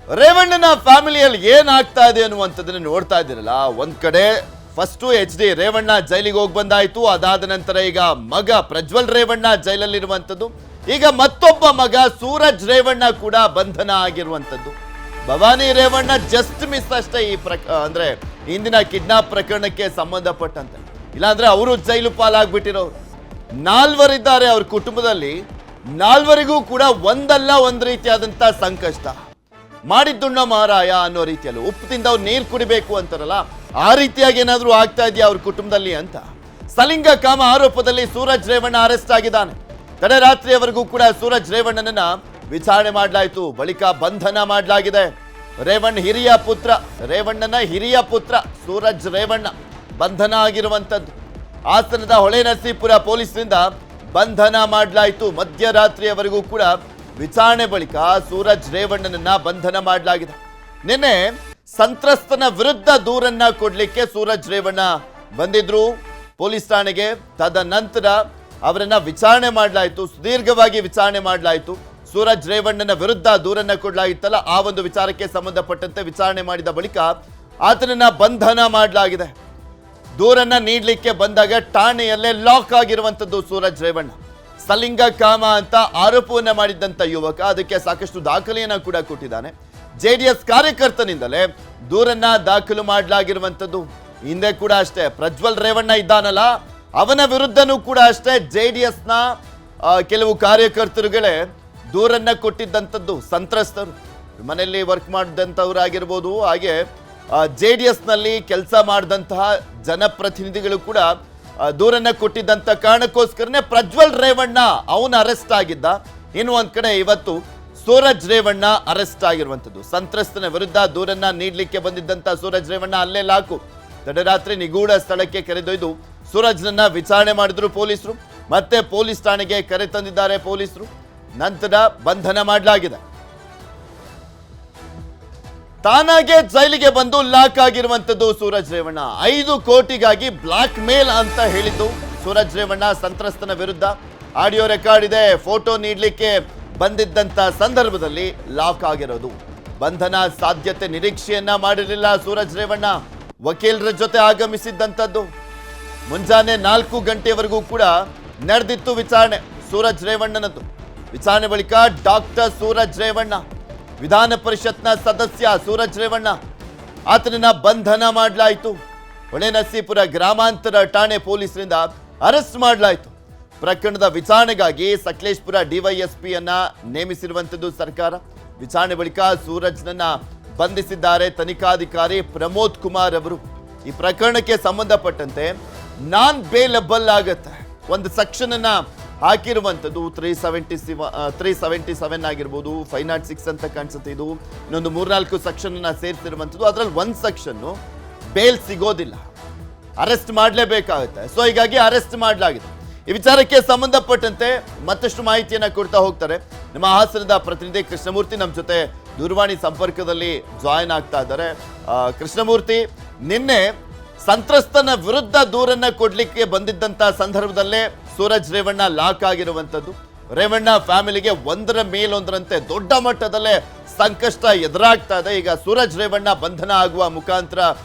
ರೇವಣ್ಣನ ಫ್ಯಾಮಿಲಿಯಲ್ಲಿ ಏನಾಗ್ತಾ ಇದೆ ಅನ್ನುವಂಥದ್ದನ್ನ ನೋಡ್ತಾ ಇದ್ದೀರಲ್ಲ. ಒಂದ್ ಕಡೆ ಫಸ್ಟ್ HD ರೇವಣ್ಣ ಜೈಲಿಗೆ ಹೋಗಿ ಬಂದಾಯ್ತು. ಅದಾದ ನಂತರ ಈಗ ಮಗ ಪ್ರಜ್ವಲ್ ರೇವಣ್ಣ ಜೈಲಲ್ಲಿರುವಂಥದ್ದು. ಈಗ ಮತ್ತೊಬ್ಬ ಮಗ ಸೂರಜ್ ರೇವಣ್ಣ ಕೂಡ ಬಂಧನ ಆಗಿರುವಂಥದ್ದು. ಭವಾನಿ ರೇವಣ್ಣ ಜಸ್ಟ್ ಮಿಸ್ ಅಷ್ಟೇ ಈ ಅಂದ್ರೆ ಇಂದಿನ ಕಿಡ್ನಾಪ್ ಪ್ರಕರಣಕ್ಕೆ ಸಂಬಂಧಪಟ್ಟಂತೆ. ಇಲ್ಲಾಂದ್ರೆ ಅವರು ಜೈಲು ಪಾಲಾಗ್ಬಿಟ್ಟಿರೋರು. 4 ಇದ್ದಾರೆ ಅವ್ರ ಕುಟುಂಬದಲ್ಲಿ. 4 ಕೂಡ ಒಂದಲ್ಲ ಒಂದು ರೀತಿಯಾದಂತ ಸಂಕಷ್ಟ. ಮಾಡಿದ್ದುಣ್ಣ ಮಾರಾಯ ಅನ್ನೋ ರೀತಿಯಲ್ಲಿ ಉಪ್ಪು ತಿಂದವ್ರು ನೀರು ಕುಡಿಬೇಕು ಅಂತಾರಲ್ಲ, ಆ ರೀತಿಯಾಗಿ ಏನಾದ್ರೂ ಆಗ್ತಾ ಇದೆಯಾ ಅವ್ರ ಕುಟುಂಬದಲ್ಲಿ ಅಂತ. ಸಲಿಂಗ ಕಾಮ ಆರೋಪದಲ್ಲಿ ಸೂರಜ್ ರೇವಣ್ಣ ಅರೆಸ್ಟ್ ಆಗಿದ್ದಾನೆ. ತಡರಾತ್ರಿಯವರೆಗೂ ಕೂಡ ಸೂರಜ್ ರೇವಣ್ಣನನ್ನ ವಿಚಾರಣೆ ಮಾಡಲಾಯಿತು. ಬಳಿಕ ಬಂಧನ ಮಾಡಲಾಗಿದೆ. ರೇವಣ್ಣನ ಹಿರಿಯ ಪುತ್ರ ಸೂರಜ್ ರೇವಣ್ಣ ಬಂಧನ ಆಗಿರುವಂತದ್ದು. ಹಾಸನದ ಹೊಳೆನರಸೀಪುರ ಪೊಲೀಸರಿಂದ ಬಂಧನ ಮಾಡಲಾಯಿತು. ಮಧ್ಯರಾತ್ರಿಯವರೆಗೂ ಕೂಡ ವಿಚಾರಣೆ ಬಳಿಕ ಸೂರಜ್ ರೇವಣ್ಣನನ್ನ ಬಂಧನ ಮಾಡಲಾಗಿದೆ. ನಿನ್ನೆ ಸಂತ್ರಸ್ತನ ವಿರುದ್ಧ ದೂರನ್ನ ಕೊಡ್ಲಿಕ್ಕೆ ಸೂರಜ್ ರೇವಣ್ಣ ಬಂದಿದ್ರು ಪೊಲೀಸ್ ಠಾಣೆಗೆ. ತದನಂತರ ಅವರನ್ನ ವಿಚಾರಣೆ ಮಾಡಲಾಯಿತು. ಸುದೀರ್ಘವಾಗಿ ವಿಚಾರಣೆ ಮಾಡಲಾಯಿತು. ಸೂರಜ್ ರೇವಣ್ಣನ ವಿರುದ್ಧ ದೂರನ್ನ ಕೊಡಲಾಗಿತ್ತಲ್ಲ, ಆ ಒಂದು ವಿಚಾರಕ್ಕೆ ಸಂಬಂಧಪಟ್ಟಂತೆ ವಿಚಾರಣೆ ಮಾಡಿದ ಬಳಿಕ ಆತನನ್ನ ಬಂಧನ ಮಾಡಲಾಗಿದೆ. ದೂರನ್ನ ನೀಡಲಿಕ್ಕೆ ಬಂದಾಗ ಠಾಣೆಯಲ್ಲೇ ಲಾಕ್ ಆಗಿರುವಂತದ್ದು ಸೂರಜ್ ರೇವಣ್ಣ. ಸಲಿಂಗ ಕಾಮ ಅಂತ ಆರೋಪವನ್ನ ಮಾಡಿದ್ದಂತ ಯುವಕ ಅದಕ್ಕೆ ಸಾಕಷ್ಟು ದಾಖಲೆಯನ್ನ ಕೂಡ ಕೊಟ್ಟಿದ್ದಾನೆ. JDS ಕಾರ್ಯಕರ್ತನಿಂದಲೇ ದೂರನ್ನ ದಾಖಲು ಮಾಡಲಾಗಿರುವಂತದ್ದು. ಹಿಂದೆ ಕೂಡ ಅಷ್ಟೇ ಪ್ರಜ್ವಲ್ ರೇವಣ್ಣ ಇದ್ದಾನಲ್ಲ, ಅವನ ವಿರುದ್ಧನೂ ಕೂಡ ಅಷ್ಟೇ JDSನ ಕೆಲವು ಕಾರ್ಯಕರ್ತರುಗಳೇ ದೂರನ್ನ ಕೊಟ್ಟಿದ್ದಂಥದ್ದು. ಸಂತ್ರಸ್ತರು ಮನೆಯಲ್ಲಿ ವರ್ಕ್ ಮಾಡಿದಂಥವ್ರಾಗಿರ್ಬೋದು, ಹಾಗೆ JDSನಲ್ಲಿ ಕೆಲಸ ಮಾಡಿದಂತಹ ಜನಪ್ರತಿನಿಧಿಗಳು ಕೂಡ ದೂರನ್ನ ಕೊಟ್ಟಿದ್ದಂಥ ಕಾರಣಕ್ಕೋಸ್ಕರನೇ ಪ್ರಜ್ವಲ್ ರೇವಣ್ಣ ಅವನು ಅರೆಸ್ಟ್ ಆಗಿದ್ದ. ಇನ್ನು ಒಂದ್ ಕಡೆ ಇವತ್ತು ಸೂರಜ್ ರೇವಣ್ಣ ಅರೆಸ್ಟ್ ಆಗಿರುವಂಥದ್ದು. ಸಂತ್ರಸ್ತನ ವಿರುದ್ಧ ದೂರನ್ನ ನೀಡಲಿಕ್ಕೆ ಬಂದಿದ್ದಂಥ ಸೂರಜ್ ರೇವಣ್ಣ ಅಲ್ಲೇ ಲಾಕು. ತಡರಾತ್ರಿ ನಿಗೂಢ ಸ್ಥಳಕ್ಕೆ ಕರೆದೊಯ್ದು ಸೂರಜ್ನನ್ನ ವಿಚಾರಣೆ ಮಾಡಿದ್ರು ಪೊಲೀಸರು. ಮತ್ತೆ ಪೊಲೀಸ್ ಠಾಣೆಗೆ ಕರೆ ತಂದಿದ್ದಾರೆ ಪೊಲೀಸರು. ನಂತರ ಬಂಧನ ಮಾಡಲಾಗಿದೆ. ತಾನಾಗೆ ಜೈಲಿಗೆ ಬಂದು ಲಾಕ್ ಆಗಿರುವಂತದ್ದು ಸೂರಜ್ ರೇವಣ್ಣ. 5 ಕೋಟಿಗಾಗಿ ಬ್ಲಾಕ್ ಮೇಲ್ ಅಂತ ಹೇಳಿದ್ದು ಸೂರಜ್ ರೇವಣ್ಣ ಸಂತ್ರಸ್ತನ ವಿರುದ್ಧ. ಆಡಿಯೋ ರೆಕಾರ್ಡ್ ಇದೆ. ಫೋಟೋ ನೀಡಲಿಕ್ಕೆ ಬಂದಿದ್ದಂತ ಸಂದರ್ಭದಲ್ಲಿ ಲಾಕ್ ಆಗಿರೋದು. ಬಂಧನ ಸಾಧ್ಯತೆ ನಿರೀಕ್ಷೆಯನ್ನ ಮಾಡಿರಲಿಲ್ಲ ಸೂರಜ್ ರೇವಣ್ಣ. ವಕೀಲರ ಜೊತೆ ಆಗಮಿಸಿದ್ದಂಥದ್ದು. ಮುಂಜಾನೆ 4 ಗಂಟೆವರೆಗೂ ಕೂಡ ನಡೆದಿತ್ತು ವಿಚಾರಣೆ ಸೂರಜ್ ರೇವಣ್ಣನದ್ದು. ವಿಚಾರಣೆ ಬಳಿಕ ಡಾಕ್ಟರ್ ಸೂರಜ್ ರೇವಣ್ಣ, ವಿಧಾನ ಪರಿಷತ್ನ ಸದಸ್ಯ ಸೂರಜ್ ರೇವಣ್ಣ, ಆತನನ್ನ ಬಂಧನ ಮಾಡಲಾಯಿತು. ಹೊಳೆನರಸೀಪುರ ಗ್ರಾಮಾಂತರ ಠಾಣೆ ಪೊಲೀಸರಿಂದ ಅರೆಸ್ಟ್ ಮಾಡಲಾಯಿತು. ಪ್ರಕರಣದ ವಿಚಾರಣೆಗಾಗಿ ಸಕಲೇಶಪುರ DYSPಯನ್ನ ನೇಮಿಸಿರುವಂತದ್ದು ಸರ್ಕಾರ. ವಿಚಾರಣೆ ಬಳಿಕ ಸೂರಜ್ನನ್ನ ಬಂಧಿಸಿದ್ದಾರೆ ತನಿಖಾಧಿಕಾರಿ ಪ್ರಮೋದ್ ಕುಮಾರ್ ಅವರು. ಈ ಪ್ರಕರಣಕ್ಕೆ ಸಂಬಂಧಪಟ್ಟಂತೆ ನಾನ್ ಬೇಲಬಲ್ ಆಗತ್ತೆ ಒಂದು ಸೆಕ್ಷನ್ ಅನ್ನ ಹಾಕಿರುವಂಥದ್ದು. 377 ಆಗಿರ್ಬೋದು, 506 ಅಂತ ಕಾಣಿಸುತ್ತೆ. ಇದು ಇನ್ನೊಂದು 3-4 ಸೆಕ್ಷನ್ ಅನ್ನ ಸೇರಿಸಿರುವಂಥದ್ದು. ಅದರಲ್ಲಿ ಒಂದು ಸೆಕ್ಷನ್ ಬೇಲ್ ಸಿಗೋದಿಲ್ಲ, ಅರೆಸ್ಟ್ ಮಾಡಲೇಬೇಕಾಗುತ್ತೆ. ಸೊ ಹೀಗಾಗಿ ಅರೆಸ್ಟ್ ಮಾಡಲಾಗಿದೆ. ಈ ವಿಚಾರಕ್ಕೆ ಸಂಬಂಧಪಟ್ಟಂತೆ ಮತ್ತಷ್ಟು ಮಾಹಿತಿಯನ್ನ ಕೊಡ್ತಾ ಹೋಗ್ತಾರೆ ನಮ್ಮ ಹಾಸನದ ಪ್ರತಿನಿಧಿ ಕೃಷ್ಣಮೂರ್ತಿ. ನಮ್ಮ ಜೊತೆ ದೂರವಾಣಿ ಸಂಪರ್ಕದಲ್ಲಿ ಜಾಯಿನ್ ಆಗ್ತಾ ಇದ್ದಾರೆ. ಕೃಷ್ಣಮೂರ್ತಿ, ನಿನ್ನೆ ಸಂತ್ರಸ್ತನ ವಿರುದ್ಧ ದೂರನ್ನ ಕೊಡ್ಲಿಕ್ಕೆ ಬಂದಿದ್ದಂತ ಸಂದರ್ಭದಲ್ಲೇ ಸೂರಜ್ ರೇವಣ್ಣ ಲಾಕ್ ಆಗಿರುವಂತದ್ದು. ರೇವಣ್ಣ ಫ್ಯಾಮಿಲಿಗೆ ಒಂದರ ಮೇಲೊಂದರಂತೆ ದೊಡ್ಡ ಮಟ್ಟದಲ್ಲೇ ಸಂಕಷ್ಟ ಎದುರಾಗ್ತಾ ಇದೆ. ಈಗ ಸೂರಜ್ ರೇವಣ್ಣ ಬಂಧನ ಆಗುವ ಮುಖಾಂತರ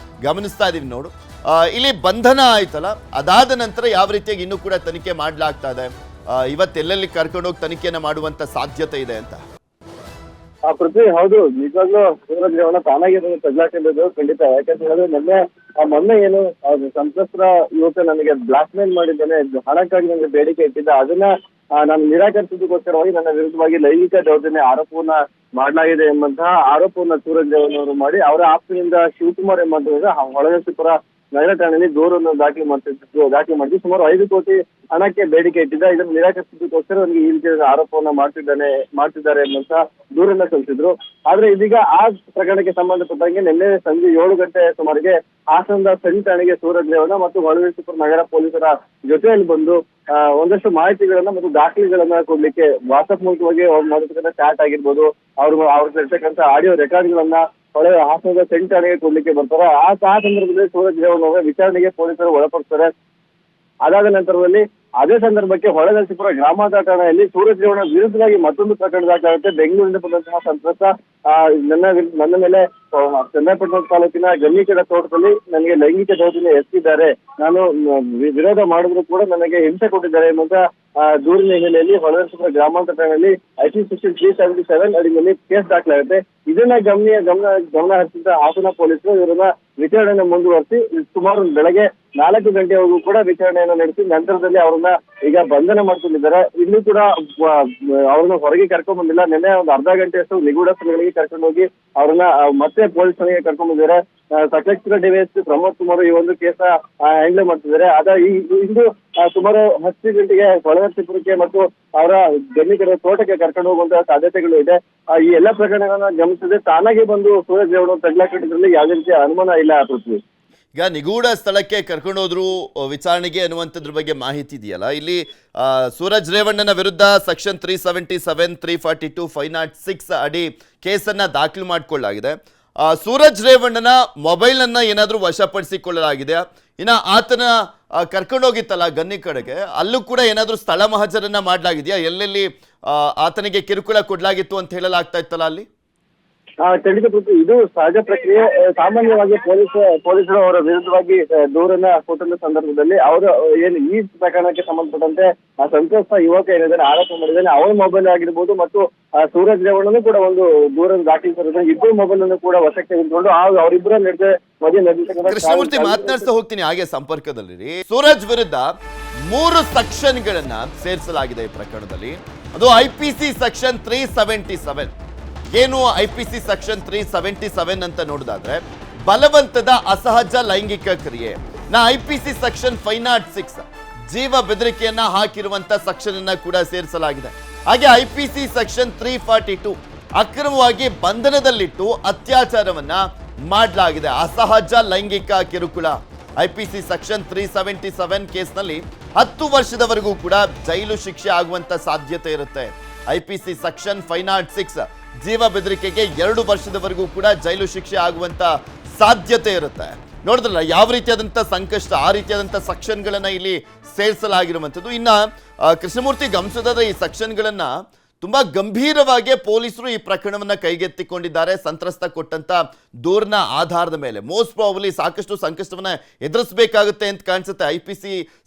ಗಮನಿಸ್ತಾ ಇದೀವಿ ನೋಡು. ಇಲ್ಲಿ ಬಂಧನ ಆಯ್ತಲ್ಲ, ಅದಾದ ನಂತರ ಯಾವ ರೀತಿಯಾಗಿ ಇನ್ನೂ ಕೂಡ ತನಿಖೆ ಮಾಡ್ಲಾಗ್ತಾ ಇದೆ? ಇವತ್ತೆಲ್ಲೆಲ್ಲಿ ಕರ್ಕೊಂಡೋಗಿ ತನಿಖೆಯನ್ನ ಮಾಡುವಂತ ಸಾಧ್ಯತೆ ಇದೆ ಅಂತ? ಪೃಥ್ವಿ, ಹೌದು, ನಿಜವಾಗ್ಲೂ ಸೂರಜ್ ರೇವಣ್ಣ ತಾನಾಗಿ ತಗ್ಲಾಕಿರೋದು ಖಂಡಿತ. ಯಾಕಂತ ಹೇಳಿದ್ರೆ ಮೊನ್ನೆ ಏನು ಸಂತ್ರಸ್ತರ ಯುವಕ ನನಗೆ ಬ್ಲಾಕ್ ಮೇಲ್ ಮಾಡಿದ್ದಾನೆ, ಹಣಕ್ಕಾಗಿ ನನಗೆ ಬೇಡಿಕೆ ಇಟ್ಟಿದ್ದ, ಅದನ್ನ ನಾನು ನಿರಾಕರಿಸಿದ್ದಕ್ಕೋಸ್ಕರವಾಗಿ ನನ್ನ ವಿರುದ್ಧವಾಗಿ ಲೈಂಗಿಕ ದೌರ್ಜನ್ಯ ಆರೋಪವನ್ನ ಮಾಡಲಾಗಿದೆ ಎಂಬಂತಹ ಆರೋಪವನ್ನ ಸೂರಜ್ ರೇವಣ್ಣ ಅವರು ಮಾಡಿ ಅವರ ಆಪ್ತನಿಂದ ಶಿವಕುಮಾರ್ ಎಂಬಂತ ಹೊಳೆನರಸೀಪುರ ನಗರ ಠಾಣೆಯಲ್ಲಿ ದೂರನ್ನು ದಾಖಲೆ ಮಾಡಿದ್ದು ಸುಮಾರು 5 ಕೋಟಿ ಹಣಕ್ಕೆ ಬೇಡಿಕೆ ಇಟ್ಟಿದ್ದ. ಇದನ್ನು ನಿರಾಕರಿಸಿದ್ದಕ್ಕೋಸ್ಕರ ನನಗೆ ಈ ರೀತಿಯ ಆರೋಪವನ್ನ ಮಾಡ್ತಿದ್ದಾರೆ ಎಂಬಂತ ದೂರನ್ನ ಸಲ್ಲಿಸಿದ್ರು. ಆದ್ರೆ ಇದೀಗ ಆ ಪ್ರಕರಣಕ್ಕೆ ಸಂಬಂಧಪಟ್ಟಂಗೆ ನಿನ್ನೆ ಸಂಜೆ 7 ಗಂಟೆ ಸುಮಾರಿಗೆ ಹಾಸನದ ಸೆಂಟ್ ಠಾಣೆಗೆ ಸೂರಜ್ ರೇವಣ್ಣ ಮತ್ತು ಹೊಳೆನರಸೀಪುರ ನಗರ ಪೊಲೀಸರ ಜೊತೆಯಲ್ಲಿ ಬಂದು ಒಂದಷ್ಟು ಮಾಹಿತಿಗಳನ್ನ ಮತ್ತು ದಾಖಲೆಗಳನ್ನ ಕೊಡ್ಲಿಕ್ಕೆ ವಾಟ್ಸ್ಆಪ್ ಮೂಲಕವಾಗಿ ಮಾಡಿರ್ತಕ್ಕಂಥ ಚಾಟ್ ಆಗಿರ್ಬೋದು, ಅವ್ರಿಗೆ ಇರ್ತಕ್ಕಂಥ ಆಡಿಯೋ ರೆಕಾರ್ಡ್ಗಳನ್ನ ಹಾಸನದ ಸೆಂಟ್ ಠಾಣೆಗೆ ಕೊಡ್ಲಿಕ್ಕೆ ಬರ್ತಾರೆ. ಆ ಸಂದರ್ಭದಲ್ಲಿ ಸೂರಜ್ ರೇವಣ್ಣ ಅವರ ವಿಚಾರಣೆಗೆ ಪೊಲೀಸರು ಒಳಪಡಿಸ್ತಾರೆ. ಅದಾದ ನಂತರದಲ್ಲಿ ಅದೇ ಸಂದರ್ಭಕ್ಕೆ ಹೊಳೆನರಸೀಪುರ ಗ್ರಾಮಾಂತರ ಠಾಣೆಯಲ್ಲಿ ಸೂರಜ್ ರೇವಣ್ಣ ವಿರುದ್ಧವಾಗಿ ಮತ್ತೊಂದು ಪ್ರಕರಣ ದಾಖಲಾಗುತ್ತೆ. ಬೆಂಗಳೂರಿನಿಂದ ಬಂದಂತಹ ಸಂತ್ರಸ್ತ ನನ್ನ ಮೇಲೆ ಚನ್ನಪಟ್ಟಣ ತಾಲೂಕಿನ ಗನ್ನಿಕೆರೆ ತೋಟದಲ್ಲಿ ನನಗೆ ಲೈಂಗಿಕ ದೌರ್ಜನ್ಯ ಎಸಗಿದ್ದಾರೆ, ನಾನು ವಿರೋಧ ಮಾಡಿದ್ರು ಕೂಡ ನನಗೆ ಹಿಂಸೆ ಕೊಟ್ಟಿದ್ದಾರೆ ಎಂಬಂತ ದೂರಿನ ಹಿನ್ನೆಲೆಯಲ್ಲಿ ಹೊಳೆನರಸೀಪುರ ಗ್ರಾಮಾಂತರ ಠಾಣೆಯಲ್ಲಿ ಐಟಿ ಸೆಕ್ಷನ್ 377 ಅಡಿಯಲ್ಲಿ ಕೇಸ್ ದಾಖಲಾಗುತ್ತೆ. ಇದನ್ನ ಗಮನ ಹರಿಸಿದ ಹಾಸನ ಪೊಲೀಸರು ಇವರನ್ನ ವಿಚಾರಣೆಯನ್ನು ಮುಂದುವರಿಸಿ ಸುಮಾರು ಬೆಳಗ್ಗೆ 4 ಗಂಟೆವರೆಗೂ ಕೂಡ ವಿಚಾರಣೆಯನ್ನು ನಡೆಸಿ ನಂತರದಲ್ಲಿ ಅವರನ್ನ ಈಗ ಬಂಧನ ಮಾಡ್ಕೊಂಡಿದ್ದಾರೆ. ಇಲ್ಲೂ ಕೂಡ ಅವ್ರನ್ನ ಹೊರಗೆ ಕರ್ಕೊಂಡ್ ಬಂದಿಲ್ಲ. ನಿನ್ನೆ ಒಂದು ಅರ್ಧ ಗಂಟೆಯಷ್ಟು ನಿಗೂಢ ಸ್ಥಳಗಳಿಗೆ ಕರ್ಕೊಂಡು ಹೋಗಿ ಅವ್ರನ್ನ ಮತ್ತೆ ಪೊಲೀಸ್ ಠಾಣೆಗೆ ಕರ್ಕೊಂಡ್ ಬಂದಿದ್ದಾರೆ. ಸಕಲೇಶ್ಪುರ ಡಿವೈಎಸ್ಪಿ ಪ್ರಮೋದ್ ಕುಮಾರ್ ಈ ಒಂದು ಕೇಸ ಹ್ಯಾಂಡಲ್ ಮಾಡ್ತಿದ್ದಾರೆ. ಇಂದು ಸುಮಾರು 10 ಗಂಟೆಗೆ ಹೊಳೆನರಸೀಪುರಕ್ಕೆ ಮತ್ತು ಅವರ ಗನ್ನಿಕೆರೆ ತೋಟಕ್ಕೆ ಕರ್ಕೊಂಡು ಹೋಗುವಂತಹ ಸಾಧ್ಯತೆಗಳು ಇದೆ. ಈ ಎಲ್ಲಾ ಪ್ರಕರಣಗಳನ್ನ ಗಮನಿಸಿದ್ರೆ ತಾನಾಗೆ ಬಂದು ಸೂರಜ್ ರೇವಣ್ಣ ತಗ್ಲಾಕಿದ್ರಲ್ಲಿ ಯಾವುದೇ ರೀತಿಯ ಅನುಮಾನ ಇಲ್ಲ ಪೃಥ್ವಿ. ಈಗ ನಿಗೂಢ ಸ್ಥಳಕ್ಕೆ ಕರ್ಕೊಂಡು ಹೋದ್ರು ವಿಚಾರಣೆಗೆ ಅನ್ನುವಂಥದ್ರ ಬಗ್ಗೆ ಮಾಹಿತಿ ಇದೆಯಲ್ಲ, ಇಲ್ಲಿ ಸೂರಜ್ ರೇವಣ್ಣನ ವಿರುದ್ಧ ಸೆಕ್ಷನ್ 377, 342, 506 ಅಡಿ ಕೇಸನ್ನ ದಾಖಲು ಮಾಡಿಕೊಳ್ಳಲಾಗಿದೆ. ಸೂರಜ್ ರೇವಣ್ಣನ ಮೊಬೈಲನ್ನ ಏನಾದರೂ ವಶಪಡಿಸಿಕೊಳ್ಳಲಾಗಿದೆ. ಇನ್ನು ಆತನ ಕರ್ಕೊಂಡೋಗಿತ್ತಲ್ಲ ಗನ್ನಿ ಕಡೆಗೆ, ಅಲ್ಲೂ ಕೂಡ ಏನಾದರೂ ಸ್ಥಳ ಮಹಜರನ್ನ ಮಾಡಲಾಗಿದೆಯಾ? ಎಲ್ಲೆಲ್ಲಿ ಆತನಿಗೆ ಕಿರುಕುಳ ಕೊಡಲಾಗಿತ್ತು ಅಂತ ಹೇಳಲಾಗ್ತಾ ಇತ್ತಲ್ಲ ಅಲ್ಲಿ? ಖಂಡಿತ ಇದು ಸಹಜ ಪ್ರಕ್ರಿಯೆ. ಸಾಮಾನ್ಯವಾಗಿ ಪೊಲೀಸರು ಅವರ ವಿರುದ್ಧವಾಗಿ ದೂರನ್ನ ಕೊಟ್ಟಂತ ಸಂದರ್ಭದಲ್ಲಿ ಅವರು ಏನು ಈ ಪ್ರಕರಣಕ್ಕೆ ಸಂಬಂಧಪಟ್ಟಂತೆ ಆ ಸಂತ್ರಸ್ತ ಯುವಕ ಏನಿದ್ದಾನೆ ಆರೋಪ ಮಾಡಿದ್ದಾನೆ ಅವರ ಮೊಬೈಲ್ ಆಗಿರ್ಬೋದು ಮತ್ತು ಸೂರಜ್ ರೇವಣ್ಣನು ಕೂಡ ಒಂದು ದೂರನ್ನು ದಾಖಲಿಸಿರೋದು. ಇಬ್ಬರು ಮೊಬೈಲ್ ಅನ್ನು ಕೂಡ ವಶಕ್ಕೆ ತೆಗೆದುಕೊಂಡು ಅವರಿಬ್ಬರ ನಡುವೆ ಮದುವೆ ನಡೆದಿರ್ತಕ್ಕಂಥ ಕೃಷ್ಣಮೂರ್ತಿ ಮಾತನಾಡ್ತಾ ಹೋಗ್ತೀನಿ ಹಾಗೆ ಸಂಪರ್ಕದಲ್ಲಿ. ಸೂರಜ್ ವಿರುದ್ಧ 3 ಸೆಕ್ಷನ್ಗಳನ್ನ ಸೇರಿಸಲಾಗಿದೆ ಈ ಪ್ರಕರಣದಲ್ಲಿ. ಅದು IPC ಸೆಕ್ಷನ್ 377. ಏನು IPC ಸೆಕ್ಷನ್ 377 ಅಂತ ನೋಡಿದಾದ್ರೆ ಬಲವಂತದ ಅಸಹಜ ಲೈಂಗಿಕ ಕ್ರಿಯೆ. IPC ಸೆಕ್ಷನ್ 506 ಜೀವ ಬೆದರಿಕೆಯನ್ನ ಹಾಕಿರುವಂತ ಸೆಕ್ಷನ್ ಅನ್ನ ಕೂಡ ಸೇರಿಸಲಾಗಿದೆ. ಹಾಗೆ IPC ಸೆಕ್ಷನ್ 342 ಅಕ್ರಮವಾಗಿ ಬಂಧನದಲ್ಲಿಟ್ಟು ಅತ್ಯಾಚಾರವನ್ನ ಮಾಡಲಾಗಿದೆ, ಅಸಹಜ ಲೈಂಗಿಕ ಕಿರುಕುಳ. IPC ಸೆಕ್ಷನ್ 377 ಕೇಸ್ನಲ್ಲಿ 10 ವರ್ಷದವರೆಗೂ ಕೂಡ ಜೈಲು ಶಿಕ್ಷೆ ಆಗುವಂತ ಸಾಧ್ಯತೆ ಇರುತ್ತೆ. IPC ಸೆಕ್ಷನ್ 506 ಜೀವ ಬೆದರಿಕೆಗೆ 2 ವರ್ಷದವರೆಗೂ ಕೂಡ ಜೈಲು ಶಿಕ್ಷೆ ಆಗುವಂತ ಸಾಧ್ಯತೆ ಇರುತ್ತೆ. ನೋಡಿದ್ರಲ್ಲ ಯಾವ ರೀತಿಯಾದಂಥ ಸಂಕಷ್ಟ, ಆ ರೀತಿಯಾದಂಥ ಸೆಕ್ಷನ್ಗಳನ್ನ ಇಲ್ಲಿ ಸೇರಿಸಲಾಗಿರುವಂಥದ್ದು. ಇನ್ನ ಕೃಷ್ಣಮೂರ್ತಿ ಗಮನಿಸೋದಾದ್ರೆ ಈ ಸೆಕ್ಷನ್ಗಳನ್ನ ತುಂಬಾ ಗಂಭೀರವಾಗಿ ಪೊಲೀಸರು ಈ ಪ್ರಕರಣವನ್ನ ಕೈಗೆತ್ತಿಕೊಂಡಿದ್ದಾರೆ. ಸಂತ್ರಸ್ತ ಕೊಟ್ಟಂತ ದೂರಿನ ಆಧಾರದ ಮೇಲೆ ಮೋಸ್ಟ್ ಪ್ರಾಬಬ್ಲಿ ಸಾಕಷ್ಟು ಸಂಕಷ್ಟವನ್ನ ಎದುರಿಸಬೇಕಾಗುತ್ತೆ ಅಂತ ಕಾಣಿಸುತ್ತೆ. IPC